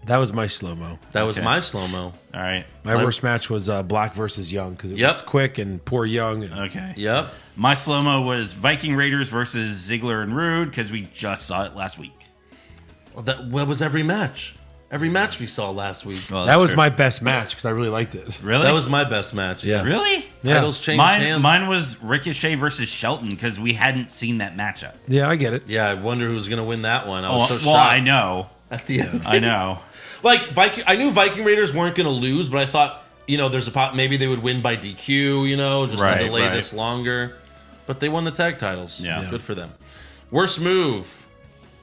Speaker 4: That was my slow-mo.
Speaker 3: That was
Speaker 5: Okay.
Speaker 3: my slow-mo.
Speaker 5: All right.
Speaker 4: My worst match was Black versus Young because it
Speaker 3: Yep.
Speaker 4: was quick and poor Young.
Speaker 5: Okay.
Speaker 3: Yep.
Speaker 5: My slow-mo was Viking Raiders versus Ziggler and Rude because we just saw it last week.
Speaker 3: Well, that was every match. Every match we saw last week.
Speaker 5: Well,
Speaker 4: That
Speaker 5: that's
Speaker 4: was
Speaker 5: true.
Speaker 4: my best match because I really liked it.
Speaker 5: Really?
Speaker 3: That was my best match.
Speaker 4: Yeah.
Speaker 5: Really?
Speaker 4: Yeah.
Speaker 3: Titles changed hands.
Speaker 5: Mine was Ricochet versus Shelton because we hadn't seen that matchup.
Speaker 4: Yeah, I get it.
Speaker 3: Yeah, I wonder who's going to win that one. I was so
Speaker 5: Well,
Speaker 3: shocked
Speaker 5: I know.
Speaker 3: at the end.
Speaker 5: I know.
Speaker 3: Like I knew Viking Raiders weren't going to lose, but I thought, there's a maybe they would win by DQ, just
Speaker 5: Right,
Speaker 3: to delay
Speaker 5: right.
Speaker 3: this longer. But they won the tag titles.
Speaker 5: Yeah.
Speaker 3: Good for them. Worst move.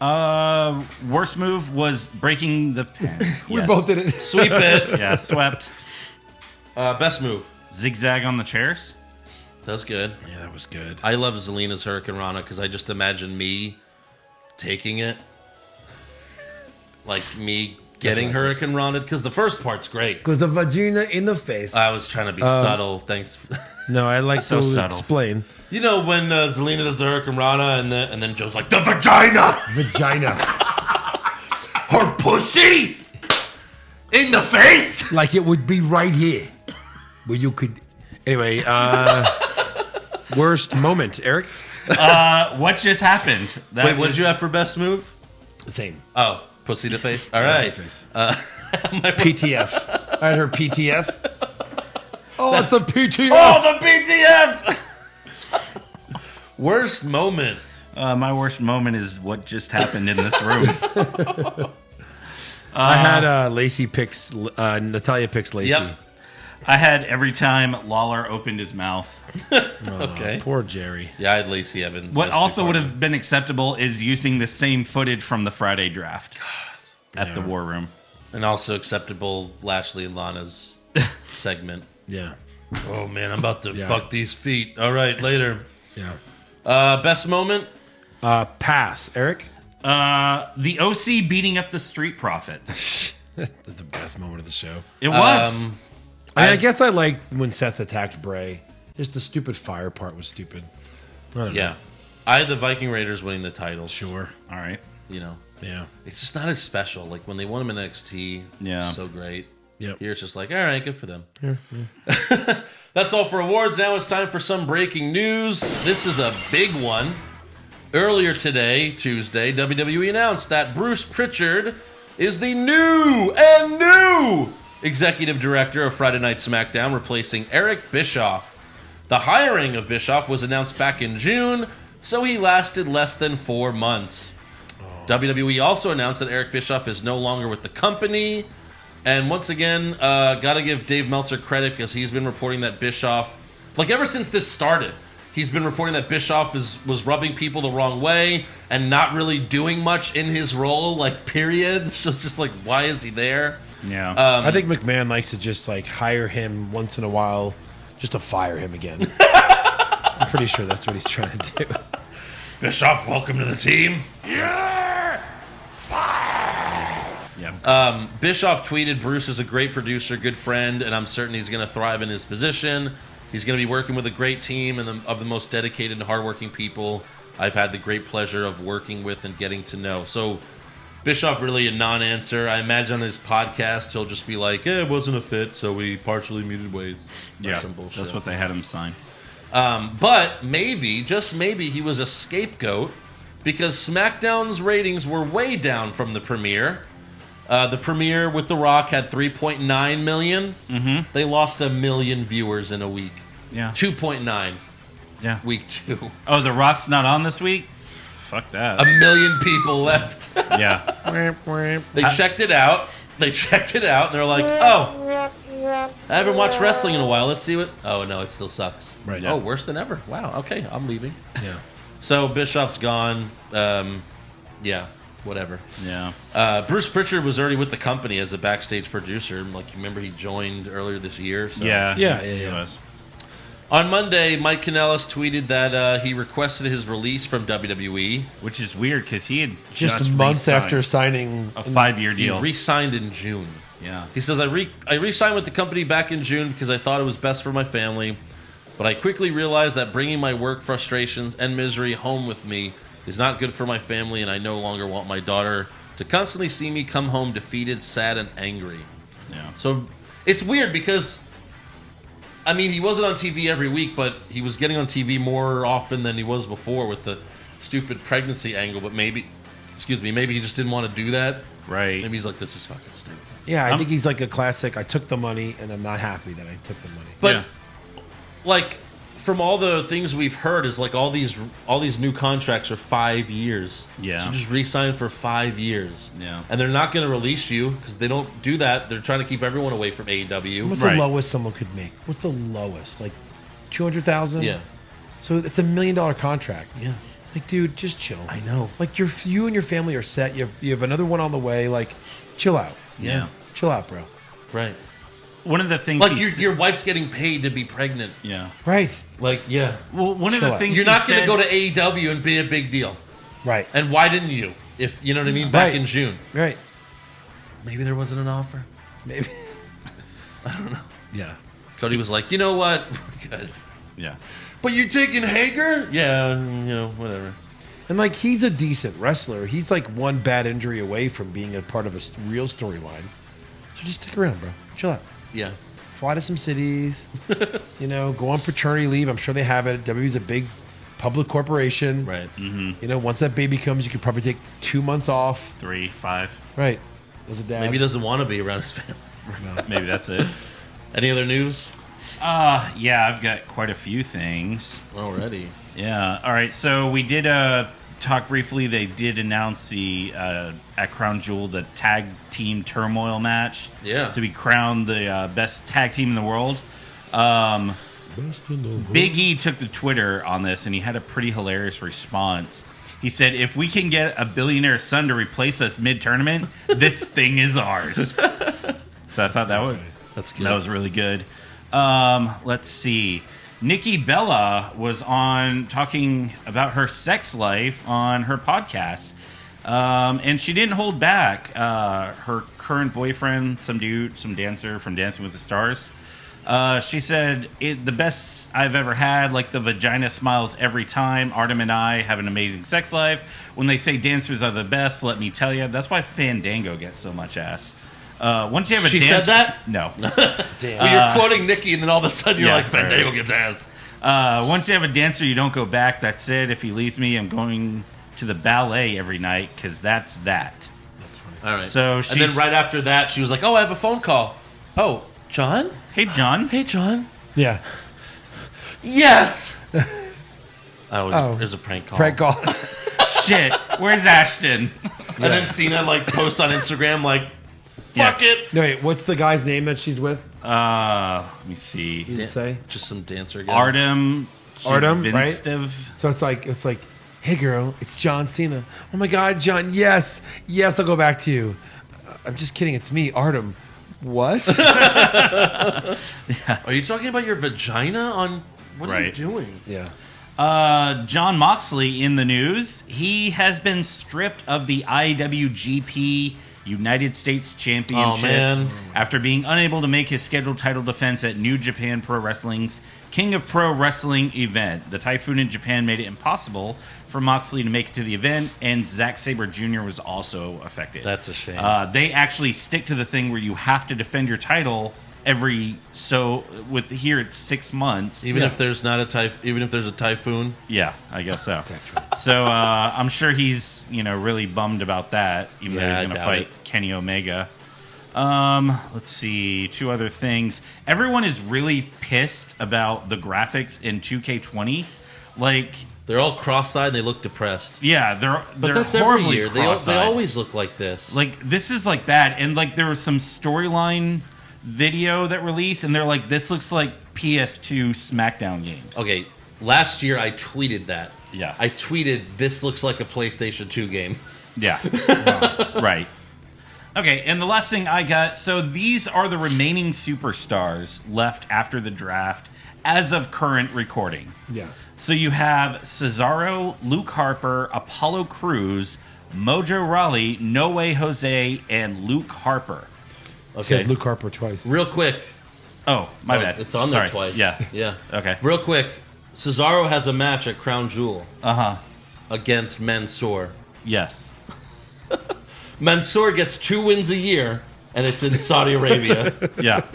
Speaker 5: Worst move was breaking the pin.
Speaker 4: We
Speaker 5: Yes.
Speaker 4: both did it.
Speaker 3: Sweep it.
Speaker 5: Yeah, swept.
Speaker 3: Best move.
Speaker 5: Zigzag on the chairs.
Speaker 3: That was good.
Speaker 4: Yeah, that was good.
Speaker 3: I love Zelina's Hurricane Rana because I just imagine me taking it. Like me getting Hurricane Rana because the first part's great.
Speaker 4: Because the vagina in the face.
Speaker 3: I was trying to be subtle. Thanks.
Speaker 4: No, I like
Speaker 5: So
Speaker 4: to
Speaker 5: subtle.
Speaker 4: explain.
Speaker 3: When Zelina does the Hurricane Rana and then Joe's like, the vagina!
Speaker 4: Vagina.
Speaker 2: Her pussy in the face.
Speaker 4: Like it would be right here. Where you could. Anyway, worst moment, Eric?
Speaker 5: What just happened? That
Speaker 3: Wait, what
Speaker 5: was-
Speaker 3: did you have for best move?
Speaker 4: Same.
Speaker 3: Oh, pussy to face. All right.
Speaker 4: PTF. I had her PTF. Oh, it's the PTF.
Speaker 3: Oh, the BTF! Worst moment.
Speaker 5: My worst moment is what just happened in this room.
Speaker 4: I had Lacey picks, Natalia picks Lacey.
Speaker 3: Yep.
Speaker 5: I had every time Lawler opened his mouth.
Speaker 3: Okay.
Speaker 4: Poor Jerry.
Speaker 3: Yeah, I had Lacey Evans.
Speaker 5: What
Speaker 3: best
Speaker 5: also would
Speaker 3: department.
Speaker 5: have been acceptable is using the same footage from the Friday draft at the War Room.
Speaker 3: And also acceptable Lashley and Lana's segment.
Speaker 4: Yeah.
Speaker 3: Oh, man, I'm about to
Speaker 4: Yeah.
Speaker 3: fuck these feet. All right, later.
Speaker 4: Yeah.
Speaker 3: Best moment?
Speaker 4: Pass. Eric?
Speaker 5: The OC beating up the Street Profit.
Speaker 4: That's the best moment of the show.
Speaker 5: It was.
Speaker 4: I guess I liked when Seth attacked Bray. Just the stupid fire part was stupid. I don't know.
Speaker 3: Yeah. I had the Viking Raiders winning the titles.
Speaker 4: Sure.
Speaker 5: All right.
Speaker 4: Yeah.
Speaker 3: It's just not as special. Like when they won them in NXT,
Speaker 5: Yeah.
Speaker 3: so great.
Speaker 4: Yep.
Speaker 3: Here it's just like, all right, good for them. That's all for awards. Now it's time for some breaking news. This is a big one. Earlier today, Tuesday, WWE announced that Bruce Pritchard is the new executive director of Friday Night SmackDown, replacing Eric Bischoff. The hiring of Bischoff was announced back in June, so he lasted less than 4 months. WWE also announced that Eric Bischoff is no longer with the company. And once again, gotta give Dave Meltzer credit because he's been reporting that Bischoff, like ever since this started, he's been reporting that Bischoff was rubbing people the wrong way and not really doing much in his role, like period. So it's just like, why is he there?
Speaker 5: Yeah.
Speaker 4: I think McMahon likes to just like hire him once in a while just to fire him again. I'm pretty sure that's what he's trying to do.
Speaker 3: Bischoff, welcome to the team. Bischoff tweeted, Bruce is a great producer, good friend, and I'm certain he's going to thrive in his position. He's going to be working with a great team and of the most dedicated and hardworking people I've had the great pleasure of working with and getting to know. So Bischoff really a non-answer. I imagine on his podcast he'll just be like, it wasn't a fit, so we partially muted ways. Or
Speaker 5: yeah.
Speaker 3: some bullshit.
Speaker 5: That's what they had him sign.
Speaker 3: But maybe, just maybe, he was a scapegoat because SmackDown's ratings were way down from the premiere. The premiere with The Rock had 3.9 million. Mm-hmm. They lost 1 million viewers in a week.
Speaker 5: Yeah.
Speaker 3: 2.9
Speaker 5: Yeah.
Speaker 3: week 2.
Speaker 5: Oh, The Rock's not on this week? Fuck that.
Speaker 3: 1 million people left.
Speaker 5: Yeah.
Speaker 3: They checked it out. And they're like, oh, I haven't watched wrestling in a while. Let's see what... Oh, no, it still sucks.
Speaker 4: Right.
Speaker 3: Oh, worse than ever. Wow, okay, I'm leaving.
Speaker 4: Yeah.
Speaker 3: So Bischoff's gone. Yeah, whatever.
Speaker 5: Yeah.
Speaker 3: Bruce Pritchard was already with the company as a backstage producer. Like, you remember he joined earlier this year? So.
Speaker 5: Yeah.
Speaker 4: Yeah,
Speaker 5: He
Speaker 4: yeah.
Speaker 5: was.
Speaker 3: On Monday, Mike Kanellis tweeted that he requested his release from WWE.
Speaker 5: Which is weird because he had
Speaker 4: Just months
Speaker 5: re-signed
Speaker 4: after signing
Speaker 5: a 5-year
Speaker 3: He
Speaker 5: deal.
Speaker 3: re-signed in June.
Speaker 5: Yeah.
Speaker 3: He says, I re-signed with the company back in June because I thought it was best for my family, but I quickly realized that bringing my work frustrations and misery home with me is not good for my family, and I no longer want my daughter to constantly see me come home defeated, sad, and angry.
Speaker 5: Yeah.
Speaker 3: So it's weird because, I mean, he wasn't on TV every week, but he was getting on TV more often than he was before with the stupid pregnancy angle, but maybe excuse me, maybe he just didn't want to do that.
Speaker 5: Right.
Speaker 3: Maybe he's like, this is fucking stupid.
Speaker 4: Yeah, I think he's like a classic. I took the money, and I'm not happy that I took the money.
Speaker 3: But
Speaker 5: Yeah.
Speaker 3: like from all the things we've heard is like all these new contracts are 5 years.
Speaker 5: Yeah.
Speaker 3: So just re-sign for 5 years.
Speaker 5: Yeah.
Speaker 3: And they're not going to release you because they don't do that. They're trying to keep everyone away from AEW.
Speaker 4: What's
Speaker 5: Right.
Speaker 4: the lowest someone could make? What's the lowest? Like 200,000?
Speaker 3: Yeah.
Speaker 4: So it's $1 million contract.
Speaker 3: Yeah.
Speaker 4: Like, dude, just chill.
Speaker 3: I know.
Speaker 4: Like you and your family are set. You have another one on the way. Like, chill out.
Speaker 5: Yeah.
Speaker 4: Chill out, bro.
Speaker 3: Right.
Speaker 5: One of the things
Speaker 3: Like
Speaker 5: he
Speaker 3: your wife's getting paid to be pregnant.
Speaker 5: Yeah.
Speaker 4: Right.
Speaker 3: Like, yeah.
Speaker 5: Well, one of
Speaker 4: Chill
Speaker 5: the
Speaker 4: out.
Speaker 5: things
Speaker 3: You're
Speaker 5: he
Speaker 3: not going to
Speaker 5: said-
Speaker 3: go to AEW and be a big deal.
Speaker 4: Right.
Speaker 3: And why didn't you? If you know what I mean, back
Speaker 4: Right.
Speaker 3: in June.
Speaker 4: Right.
Speaker 3: Maybe there wasn't an offer.
Speaker 4: Maybe. I don't know. Yeah.
Speaker 3: Cody was like, you know what? We're good.
Speaker 5: Yeah.
Speaker 3: But you taking Hager? Yeah, whatever.
Speaker 4: And like, he's a decent wrestler. He's like one bad injury away from being a part of a real storyline. So just stick around, bro. Chill out.
Speaker 3: Yeah.
Speaker 4: Fly to some cities. Go on paternity leave. I'm sure they have it. WWE's a big public corporation.
Speaker 3: Right.
Speaker 4: Once that baby comes, you could probably take 2 months off.
Speaker 5: 3, 5.
Speaker 4: Right. As a dad.
Speaker 3: Maybe he doesn't want to be around his family.
Speaker 5: Maybe that's it.
Speaker 3: Any other news?
Speaker 5: Yeah, I've got quite a few things.
Speaker 3: Already.
Speaker 5: Yeah. All right. So we did talk briefly. They did announce the at Crown Jewel the tag team turmoil match.
Speaker 3: Yeah.
Speaker 5: To be crowned the best tag team in the world. Big E took to Twitter on this, and he had a pretty hilarious response. He said, "If we can get a billionaire son to replace us mid-tournament, this thing is ours." So I thought
Speaker 3: That's good.
Speaker 5: that was really good. Let's see. Nikki Bella was on talking about her sex life on her podcast. And she didn't hold back. Her current boyfriend, some dancer from Dancing with the Stars. She said, the best I've ever had, like the vagina smiles every time. Artem and I have an amazing sex life. When they say dancers are the best, let me tell you, that's why Fandango gets so much ass. Once you have a
Speaker 3: She
Speaker 5: dancer,
Speaker 3: said that?
Speaker 5: No.
Speaker 4: Damn.
Speaker 3: Well, you're quoting Nikki, and then all of a sudden you're
Speaker 5: yeah,
Speaker 3: like, Fandango
Speaker 5: right.
Speaker 3: gets ass.
Speaker 5: Once you have a dancer, you don't go back. That's it. If he leaves me, I'm going to the ballet every night because that's that.
Speaker 4: That's funny.
Speaker 3: All right.
Speaker 5: So
Speaker 3: and then
Speaker 5: she's-
Speaker 3: right after that, she was like, oh, I have a phone call. Oh, John?
Speaker 5: Hey, John.
Speaker 3: Hey, John.
Speaker 4: Yeah.
Speaker 3: Yes. It
Speaker 4: Oh.
Speaker 3: was a prank call.
Speaker 4: Prank call.
Speaker 5: Shit. Where's Ashton?
Speaker 3: And then Cena like posts on Instagram like,
Speaker 5: Yeah.
Speaker 3: fuck it.
Speaker 4: No, wait, what's the guy's name that she's with?
Speaker 5: Let me see.
Speaker 4: You didn't say?
Speaker 3: Just some dancer guy.
Speaker 5: Artem.
Speaker 4: Artem, right?
Speaker 5: Vinstev.
Speaker 4: So it's like, hey girl, it's John Cena. Oh my God, John, yes, I'll go back to you. I'm just kidding, it's me, Artem. What?
Speaker 3: Are you talking about your vagina on? What are you
Speaker 5: Right.
Speaker 3: doing?
Speaker 4: Yeah.
Speaker 5: John Moxley in the news. He has been stripped of the IWGP United States Championship
Speaker 3: Oh, man.
Speaker 5: after being unable to make his scheduled title defense at New Japan Pro Wrestling's King of Pro Wrestling event. The typhoon in Japan made it impossible for Moxley to make it to the event, and Zack Sabre Jr. was also affected.
Speaker 3: That's a shame.
Speaker 5: They actually stick to the thing where you have to defend your title with here it's 6 months.
Speaker 3: Even if there's not even if there's a typhoon.
Speaker 5: Yeah, I guess so. So I'm sure he's really bummed about that, even though
Speaker 3: Yeah,
Speaker 5: he's
Speaker 3: I
Speaker 5: going to
Speaker 3: doubt
Speaker 5: fight
Speaker 3: it.
Speaker 5: Kenny Omega. Let's see, 2 other things. Everyone is really pissed about the graphics in 2K20. Like,
Speaker 3: They're all cross-eyed. And they look depressed.
Speaker 5: yeah,
Speaker 3: But
Speaker 5: they're
Speaker 3: that's every
Speaker 5: horribly
Speaker 3: year. They
Speaker 5: cross-eyed.
Speaker 3: always look like this.
Speaker 5: Like, this is like bad. And like there was some storyline video that released, and they're like, this looks like PS2 SmackDown games.
Speaker 3: Okay, last year I tweeted that.
Speaker 5: Yeah.
Speaker 3: I tweeted, this looks like a PlayStation 2 game.
Speaker 5: Yeah. Right. Okay, and the last thing I got, so these are the remaining superstars left after the draft as of current recording.
Speaker 4: Yeah.
Speaker 5: So you have Cesaro, Luke Harper, Apollo Crews, Mojo Rawley, No Way Jose, and Luke Harper.
Speaker 3: Okay.
Speaker 4: Said Luke Harper twice.
Speaker 3: Real quick.
Speaker 5: Oh, my bad.
Speaker 3: It's on
Speaker 5: Sorry.
Speaker 3: there twice.
Speaker 5: Yeah.
Speaker 3: Yeah.
Speaker 5: Okay.
Speaker 3: Real quick. Cesaro has a match at Crown Jewel
Speaker 5: Uh-huh.
Speaker 3: against Mansoor.
Speaker 5: Yes.
Speaker 3: Mansoor gets 2 wins a year, and it's in Saudi Arabia.
Speaker 5: Yeah.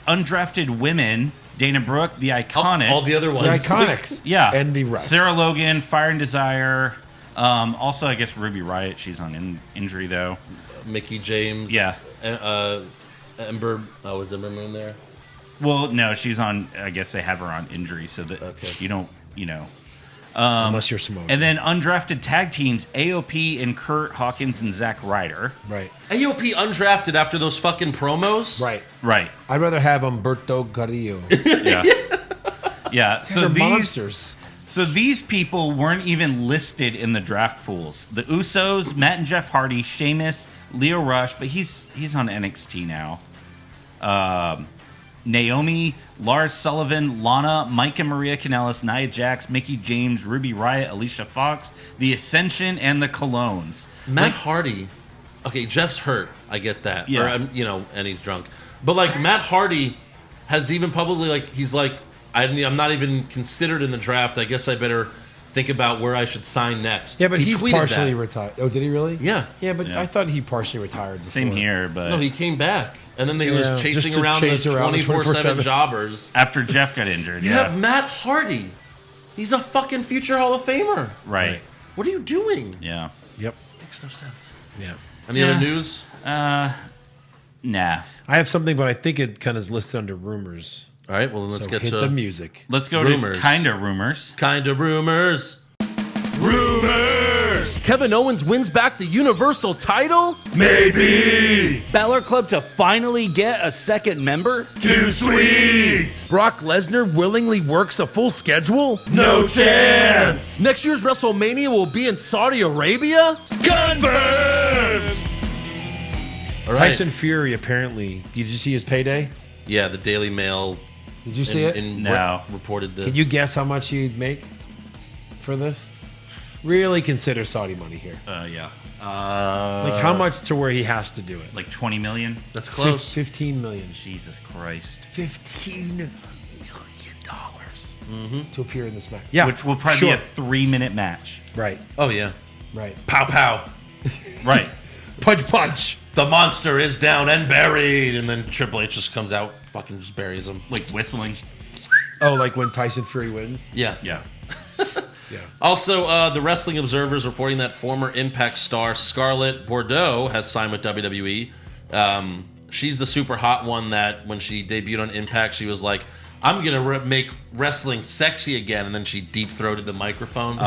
Speaker 5: Undrafted women, Dana Brooke, the Iconics.
Speaker 3: All the other ones.
Speaker 4: The Iconics.
Speaker 5: Yeah.
Speaker 4: And the rest.
Speaker 5: Sarah Logan, Fire and Desire, Also, I guess Ruby Riott, she's on injury, though.
Speaker 3: Mickey James.
Speaker 5: Yeah.
Speaker 3: Ember. Oh, is Ember Moon there?
Speaker 5: Well, no, she's on, I guess they have her on injury so that you don't,
Speaker 4: Unless you're Samoan.
Speaker 5: And then undrafted tag teams, AOP and Kurt Hawkins and Zack Ryder.
Speaker 4: Right.
Speaker 3: AOP undrafted after those fucking promos?
Speaker 4: Right.
Speaker 5: Right.
Speaker 4: I'd rather have Humberto Carrillo.
Speaker 5: Yeah. Yeah.
Speaker 4: So these monsters.
Speaker 5: So these people weren't even listed in the draft pools. The Usos, Matt and Jeff Hardy, Sheamus, Leo Rush, but he's on NXT now. Naomi, Lars Sullivan, Lana, Mike and Maria Kanellis, Nia Jax, Mickey James, Ruby Riott, Alicia Fox, The Ascension, and the Colognes.
Speaker 3: Matt Hardy. Okay, Jeff's hurt. I get that.
Speaker 5: Yeah.
Speaker 3: Or, and he's drunk. But, Matt Hardy has even publicly, he's like, I'm not even considered in the draft. I guess I better think about where I should sign next.
Speaker 4: Yeah, but
Speaker 3: he
Speaker 4: he's
Speaker 3: tweeted
Speaker 4: partially
Speaker 3: that.
Speaker 4: retired. Oh, did he really?
Speaker 3: Yeah.
Speaker 4: Yeah, but I thought he partially retired before.
Speaker 5: Same here, but...
Speaker 3: No, he came back. And then he was chasing
Speaker 4: just to
Speaker 3: around
Speaker 4: chase
Speaker 3: the
Speaker 4: around the
Speaker 3: 24/7 jobbers.
Speaker 5: After Jeff got injured,
Speaker 3: You have Matt Hardy. He's a fucking future Hall of Famer.
Speaker 5: Right.
Speaker 3: What are you doing?
Speaker 5: Yeah.
Speaker 4: Yep.
Speaker 3: Makes no sense.
Speaker 4: Yeah.
Speaker 3: Any other news?
Speaker 5: Nah.
Speaker 4: I have something, but I think it kind of is listed under rumors.
Speaker 3: All right, well, then let's
Speaker 4: So
Speaker 3: get
Speaker 4: hit
Speaker 3: to
Speaker 4: the music.
Speaker 5: Let's go
Speaker 3: Rumors.
Speaker 5: to Kinda Rumors.
Speaker 3: Kind of rumors.
Speaker 2: Rumors!
Speaker 6: Kevin Owens wins back the Universal title?
Speaker 2: Maybe!
Speaker 6: Balor Club to finally get a second member?
Speaker 2: Too sweet!
Speaker 6: Brock Lesnar willingly works a full schedule?
Speaker 2: No chance!
Speaker 6: Next year's WrestleMania will be in Saudi Arabia?
Speaker 2: Confirmed!
Speaker 3: All right.
Speaker 4: Tyson Fury, apparently. Did you see his payday?
Speaker 3: Yeah, the Daily Mail.
Speaker 4: Did you see it?
Speaker 5: No.
Speaker 3: Reported this.
Speaker 4: Could you guess how much he'd make for this? Really consider Saudi money here.
Speaker 5: Yeah.
Speaker 4: How much to where he has to do it?
Speaker 5: Like 20 million?
Speaker 3: That's close.
Speaker 4: 15 million.
Speaker 5: Jesus Christ.
Speaker 4: $15 million to appear in this match. Yeah.
Speaker 5: Which will probably be a 3-minute match.
Speaker 4: Right.
Speaker 3: Oh, yeah.
Speaker 4: Right.
Speaker 3: Pow, pow.
Speaker 5: Right.
Speaker 4: Punch, punch.
Speaker 3: The monster is down and buried. And then Triple H just comes out, fucking just buries him.
Speaker 5: Like whistling.
Speaker 4: Oh, like when Tyson Fury wins?
Speaker 3: Yeah.
Speaker 5: Yeah.
Speaker 4: Yeah.
Speaker 3: Also, the Wrestling Observer is reporting that former Impact star Scarlett Bordeaux has signed with WWE. She's the super hot one that when she debuted on Impact, she was like, I'm going to make wrestling sexy again. And then she deep-throated the microphone.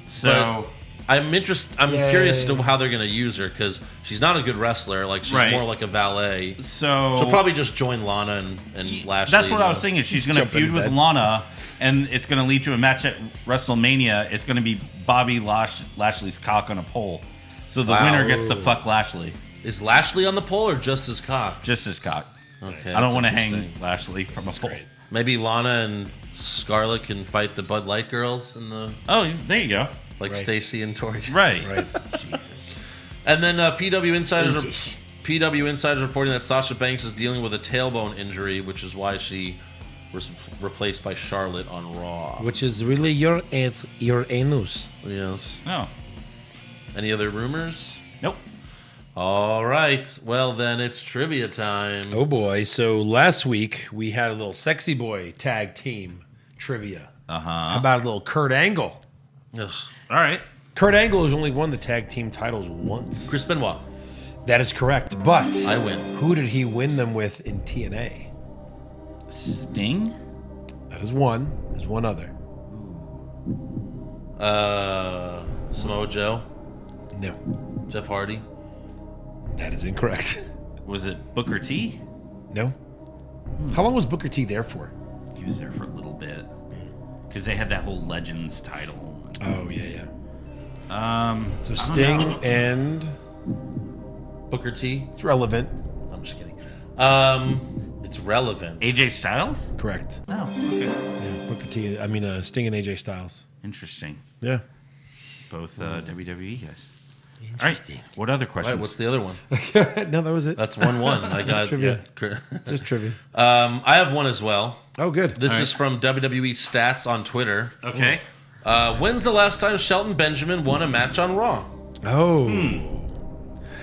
Speaker 5: So...
Speaker 3: I'm curious to how they're going to use her because she's not a good wrestler. Like she's more like a valet.
Speaker 5: So
Speaker 3: she'll probably just join Lana and Lashley.
Speaker 5: That's what I was thinking. She's going to feud with Lana, and it's going to lead to a match at WrestleMania. It's going to be Bobby Lashley's cock on a pole. So the winner gets to fuck Lashley.
Speaker 3: Is Lashley on the pole or just his cock?
Speaker 5: Just his cock.
Speaker 3: Okay,
Speaker 5: I don't want to hang Lashley from a pole.
Speaker 4: Great.
Speaker 3: Maybe Lana and Scarlett can fight the Bud Light girls in the
Speaker 5: Oh, there you go.
Speaker 3: like Stacy and Tori.
Speaker 5: Right.
Speaker 4: Jesus.
Speaker 3: And then PW Insiders reporting that Sasha Banks is dealing with a tailbone injury, which is why she was replaced by Charlotte on Raw.
Speaker 4: Which is really your anus.
Speaker 3: Yes.
Speaker 5: Oh.
Speaker 3: Any other rumors?
Speaker 5: Nope.
Speaker 3: All right. Well, then it's trivia time.
Speaker 4: Oh boy. So last week we had a little sexy boy tag team trivia. How about a little Kurt Angle?
Speaker 3: Ugh.
Speaker 5: All right.
Speaker 4: Kurt Angle has only won the tag team titles once.
Speaker 3: Chris Benoit.
Speaker 4: That is correct. But
Speaker 3: I win.
Speaker 4: who did he win them with in TNA?
Speaker 5: Sting?
Speaker 4: That is one. There's one other.
Speaker 3: Samoa Joe.
Speaker 4: No.
Speaker 3: Jeff Hardy.
Speaker 4: That is incorrect.
Speaker 5: Was it Booker T?
Speaker 4: No. How long was Booker T there for?
Speaker 5: He was there for a little bit. Because they had that whole Legends title.
Speaker 4: Oh, yeah. So
Speaker 5: I don't
Speaker 4: Sting
Speaker 5: know.
Speaker 4: and...
Speaker 3: Booker T.
Speaker 4: It's relevant.
Speaker 3: I'm just kidding. It's relevant.
Speaker 5: AJ Styles?
Speaker 4: Correct.
Speaker 5: Oh, okay.
Speaker 4: Yeah, Booker T. Sting and AJ Styles.
Speaker 5: Interesting.
Speaker 4: Yeah.
Speaker 5: Both WWE guys. All right. What other
Speaker 3: All
Speaker 5: questions?
Speaker 3: right, what's the other one?
Speaker 4: No, that was it.
Speaker 3: That's 1-1. I got
Speaker 4: trivia.
Speaker 3: yeah.
Speaker 4: Just trivia.
Speaker 3: I have one as well.
Speaker 4: Oh, good.
Speaker 3: This is from WWE Stats on Twitter.
Speaker 5: Okay.
Speaker 3: When's the last time Shelton Benjamin won a match on Raw?
Speaker 4: Oh.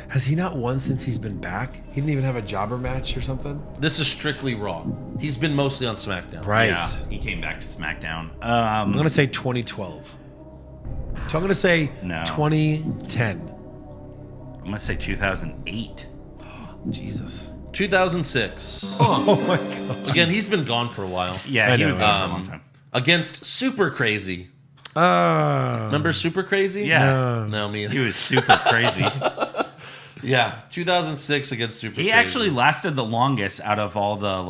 Speaker 4: Has he not won since he's been back? He didn't even have a jobber match or something?
Speaker 3: This is strictly Raw. He's been mostly on SmackDown.
Speaker 4: Right.
Speaker 5: Yeah, he came back to SmackDown.
Speaker 4: I'm going to say 2012. So I'm going to say
Speaker 5: No.
Speaker 4: 2010.
Speaker 5: I'm gonna say 2008.
Speaker 4: Jesus.
Speaker 3: 2006.
Speaker 4: Oh my God.
Speaker 3: Again, he's been gone for a while.
Speaker 5: Yeah,
Speaker 4: I
Speaker 5: he
Speaker 4: know.
Speaker 5: was gone for a long time.
Speaker 3: Against Super Crazy.
Speaker 4: Uh,
Speaker 3: Remember Super Crazy?
Speaker 5: Yeah,
Speaker 3: No, me.
Speaker 5: he was super crazy.
Speaker 3: Yeah, 2006 against Super Crazy.
Speaker 5: He actually lasted the longest out of all the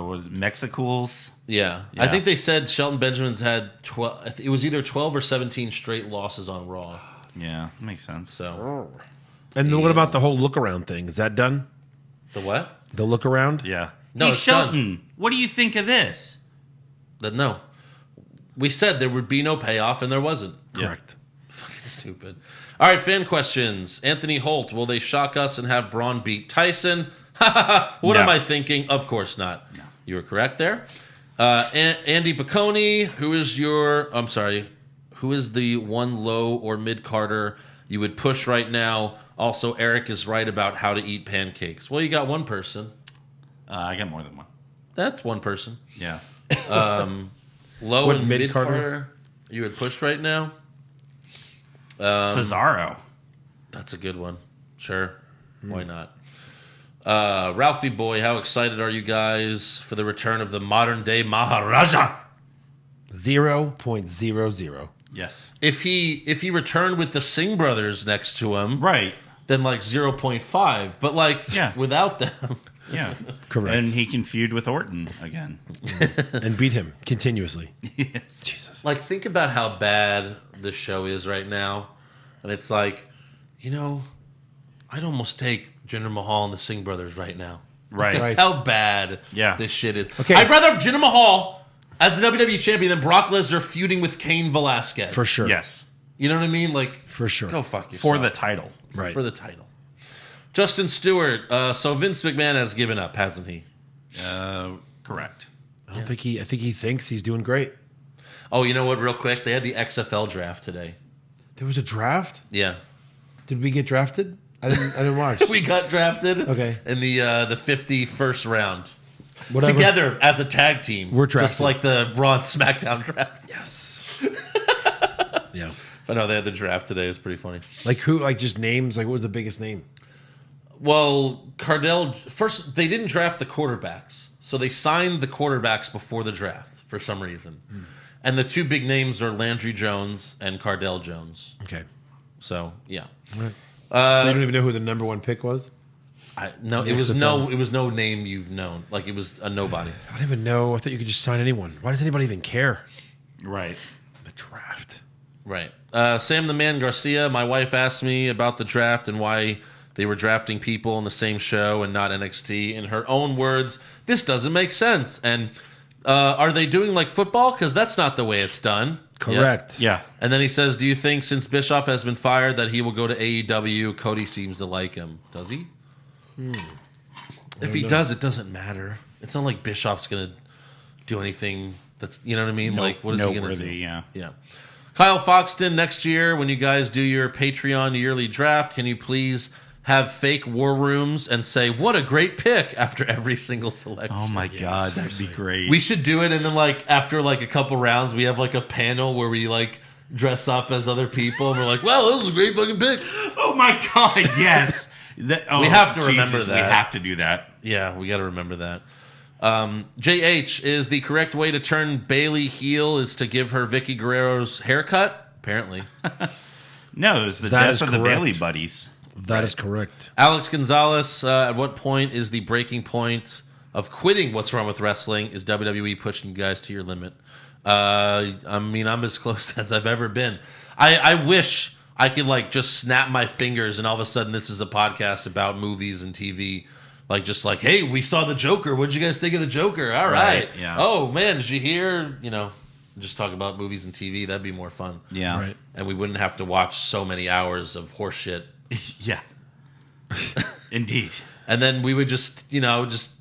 Speaker 5: was it Mexicools.
Speaker 3: Yeah. I think they said Shelton Benjamin's had 12. It was either 12 or 17 straight losses on Raw.
Speaker 5: Yeah, makes sense.
Speaker 3: So
Speaker 4: and then what about the whole look around thing? Is that done?
Speaker 3: the what?
Speaker 4: The look around?
Speaker 5: Yeah.
Speaker 3: No,
Speaker 5: Hey,
Speaker 3: it's
Speaker 5: Shelton, what do you think of this?
Speaker 3: No. We said there would be no payoff, and there wasn't.
Speaker 4: Correct.
Speaker 3: Fucking stupid. All right, fan questions. Anthony Holt, will they shock us and have Braun beat Tyson? What
Speaker 5: No.
Speaker 3: am I thinking? Of course not. No. You were correct there. Andy Piccone, who is the one low or mid Carter you would push right now? Also, Eric is right about how to eat pancakes. Well, you got one person.
Speaker 5: I got more than one.
Speaker 3: That's one person.
Speaker 5: Yeah.
Speaker 3: Low
Speaker 4: What,
Speaker 3: and
Speaker 4: mid
Speaker 3: mid
Speaker 4: Carter?
Speaker 3: Carter you would push right now?
Speaker 5: Cesaro.
Speaker 3: That's a good one. Sure. Why not? Ralphie boy, how excited are you guys for the return of the modern day Maharaja?
Speaker 4: 0.00.
Speaker 5: Yes.
Speaker 3: If he returned with the Singh brothers next to him,
Speaker 5: Right.
Speaker 3: then like 0.5. But like
Speaker 5: Yeah.
Speaker 3: without them.
Speaker 5: Yeah.
Speaker 4: Correct.
Speaker 5: And he can feud with Orton again.
Speaker 4: And beat him continuously.
Speaker 5: Yes.
Speaker 4: Jesus.
Speaker 3: Like think about how bad the show is right now. And it's like, I'd almost take Jinder Mahal and the Singh brothers right now.
Speaker 5: Right.
Speaker 3: That's
Speaker 4: Right.
Speaker 3: how bad
Speaker 5: Yeah.
Speaker 3: this shit is.
Speaker 4: Okay.
Speaker 3: I'd rather have Jinder Mahal as the WWE champion than Brock Lesnar feuding with Cain Velasquez.
Speaker 4: For sure.
Speaker 5: Yes.
Speaker 3: You know what I mean? Like,
Speaker 4: For sure.
Speaker 3: go fuck yourself.
Speaker 5: For the title.
Speaker 4: Right.
Speaker 3: For the title. Justin Stewart. So Vince McMahon has given up, hasn't he?
Speaker 5: Correct.
Speaker 4: I think he thinks he's doing great.
Speaker 3: Oh, you know what? Real quick, they had the XFL draft today.
Speaker 4: There was a draft?
Speaker 3: Yeah,
Speaker 4: Did we get drafted? I didn't watch.
Speaker 3: we got drafted.
Speaker 4: Okay.
Speaker 3: In the 51st round.
Speaker 4: Whatever.
Speaker 3: Together as a tag team.
Speaker 4: We're
Speaker 3: just
Speaker 4: drafted.
Speaker 3: like the Raw and SmackDown draft.
Speaker 4: Yes. Yeah.
Speaker 3: But no, they had the draft today. It's pretty funny.
Speaker 4: Like who? Like just names? Like what was the biggest name?
Speaker 3: Well, Cardell, first, they didn't draft the quarterbacks. So they signed the quarterbacks before the draft for some reason. And the two big names are Landry Jones and Cardell Jones.
Speaker 4: Okay.
Speaker 3: So, yeah.
Speaker 4: So you don't even know who the number one pick was?
Speaker 3: No, it was no name you've known. Like, it was a nobody.
Speaker 4: I don't even know. I thought you could just sign anyone. Why does anybody even care?
Speaker 5: Right.
Speaker 4: The draft.
Speaker 3: Right. Sam the Man Garcia, my wife asked me about the draft and why they were drafting people in the same show and not NXT. In her own words, this doesn't make sense. And are they doing like football? Because that's not the way it's done.
Speaker 4: Correct.
Speaker 5: Yeah.
Speaker 3: And then he says, do you think since Bischoff has been fired that he will go to AEW? Cody seems to like him. Does he? If he does, it doesn't matter. It's not like Bischoff's going to do anything that's, you know what I mean? Like, what is he going to do?
Speaker 5: Noteworthy, yeah.
Speaker 3: Yeah. Kyle Foxton, next year, when you guys do your Patreon yearly draft, can you please have fake war rooms and say, what a great pick after every single selection?
Speaker 5: Oh my God, that'd be great.
Speaker 3: We should do it, and then like after like a couple rounds, we have like a panel where we like dress up as other people, and we're like, "Well, that was a great fucking pick."
Speaker 5: Oh my God, yes.
Speaker 3: We have to remember that.
Speaker 5: We have to do that.
Speaker 3: Yeah, we got to remember that. JH, is the correct way to turn Bailey heel is to give her Vicky Guerrero's haircut? Apparently.
Speaker 5: No, it was the
Speaker 4: That
Speaker 5: death
Speaker 4: is
Speaker 5: of the
Speaker 4: correct.
Speaker 5: Bailey buddies.
Speaker 4: That is correct.
Speaker 3: Alex Gonzalez, at what point is the breaking point of quitting What's Wrong with Wrestling? Is WWE pushing you guys to your limit? I mean, I'm as close as I've ever been. I wish I could like just snap my fingers and all of a sudden this is a podcast about movies and TV. Like just like, hey, we saw the Joker. What did you guys think of the Joker? All right.
Speaker 5: yeah.
Speaker 3: Oh man, did you hear? You know, just talk about movies and TV. That'd be more fun.
Speaker 5: Yeah.
Speaker 4: Right.
Speaker 3: And we wouldn't have to watch so many hours of horse shit.
Speaker 5: Yeah. Indeed.
Speaker 3: And then we would just, you know, just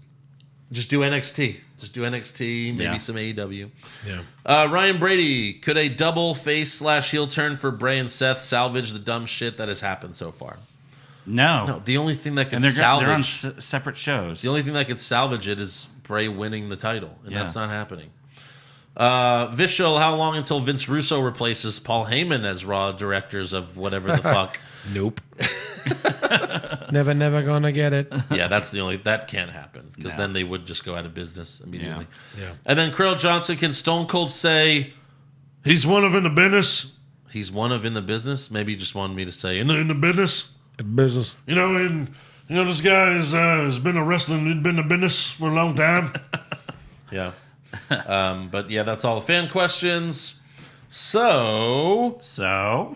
Speaker 3: do NXT. Just do NXT, maybe
Speaker 5: Yeah.
Speaker 3: some AEW.
Speaker 4: Yeah.
Speaker 3: Ryan Brady, could a double face / heel turn for Bray and Seth salvage the dumb shit that has happened so far?
Speaker 5: No.
Speaker 3: No, the only thing that can
Speaker 5: And they're
Speaker 3: salvage
Speaker 5: on separate shows.
Speaker 3: the only thing that could salvage it is Bray winning the title, and
Speaker 5: Yeah.
Speaker 3: that's not happening. Vishal, how long until Vince Russo replaces Paul Heyman as Raw directors of whatever the fuck?
Speaker 4: Nope. never gonna get it.
Speaker 3: Yeah, that can't happen because then they would just go out of business immediately.
Speaker 4: Yeah.
Speaker 3: And then Krill Johnson, can Stone Cold say
Speaker 2: He's one of in the business.
Speaker 3: he's one of in the business? Maybe he just wanted me to say
Speaker 2: In the business.
Speaker 4: Business.
Speaker 2: This guy has been a wrestling. He's been in the business for a long time.
Speaker 3: Yeah. But yeah, that's all the fan questions. So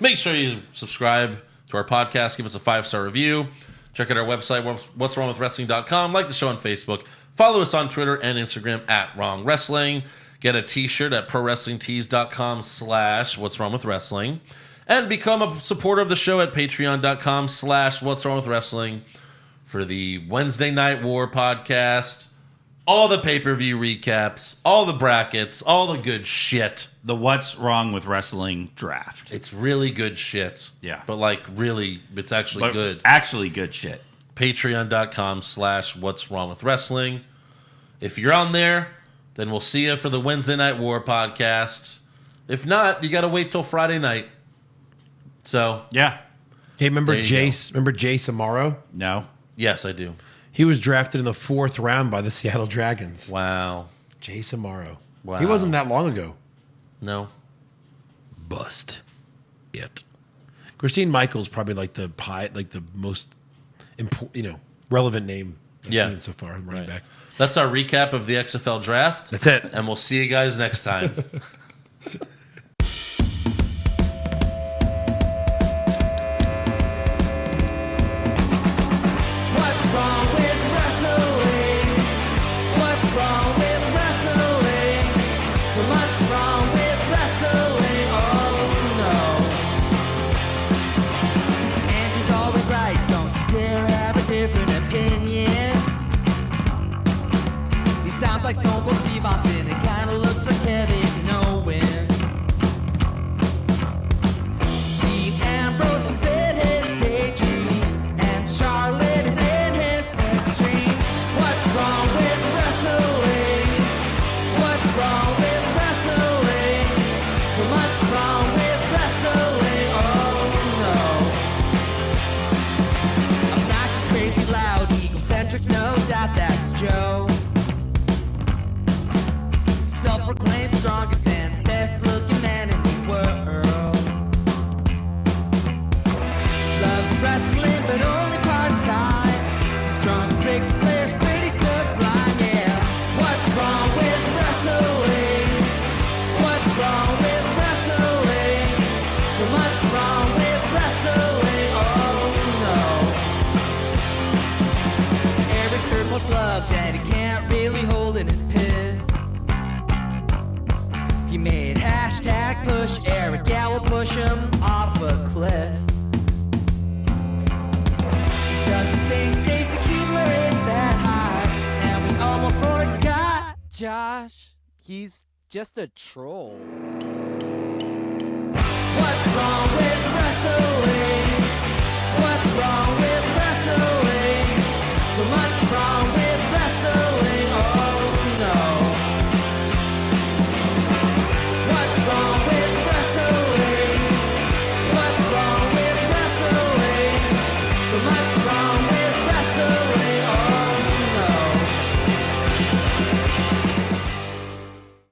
Speaker 3: make sure you subscribe to our podcast. Give us a 5-star review. Check out our website, what'swrongwithwrestling.com. Like the show on Facebook. Follow us on Twitter and Instagram at Wrong Wrestling. Get a t-shirt at prowrestlingtees.com/what'swrongwithwrestling. And become a supporter of the show at patreon.com/what'swrongwithwrestling for the Wednesday Night War podcast. All the pay-per-view recaps, all the brackets, all the good shit.
Speaker 5: The What's Wrong with Wrestling draft.
Speaker 3: It's really good shit.
Speaker 5: Yeah.
Speaker 3: But really, it's actually good.
Speaker 5: Actually good shit.
Speaker 3: Patreon.com/what'swrongwithwrestling. If you're on there, then we'll see you for the Wednesday Night War podcast. If not, you got to wait till Friday night. So,
Speaker 5: Yeah.
Speaker 4: Hey, remember
Speaker 3: There you
Speaker 4: Jace? Remember Jace Amaro?
Speaker 5: No.
Speaker 3: yes, I do.
Speaker 4: He was drafted in the 4th round by the Seattle Dragons.
Speaker 3: Wow.
Speaker 4: Jace Amaro.
Speaker 3: Wow.
Speaker 4: He wasn't that long ago.
Speaker 3: No.
Speaker 4: Bust. It. Christine Michaels probably like the most relevant name I've seen so far. Running back.
Speaker 3: That's our recap of the XFL draft.
Speaker 4: That's it.
Speaker 3: And we'll see you guys next time.
Speaker 1: What's wrong with wrestling? What's wrong with wrestling? So much wrong with wrestling. Oh no. And he's always right. Don't you dare have a different opinion. He sounds like Stone Cold Steve Austin. It kinda looks like Kevin Owens. Dean Ambrose is in his daydreams, and Charlotte is in his sex dream. What's wrong with wrestling? What's wrong with wrestling? So much wrong with wrestling. Oh no. Obnoxious, crazy, loud, egocentric, no doubt that's Joe. Self-proclaimed strongest and best-looking man in the world. Loves wrestling, but only part-time. Strong, big Flair's pretty sublime, yeah. What's wrong with wrestling? What's wrong with wrestling? So much wrong with wrestling, oh no. Every shirt most loved, and he can't really hold in his piss. He made hashtag push Eric Gallo push him off a cliff. Doesn't think Stacy Keebler is that high, and we almost forgot Josh. He's just a troll.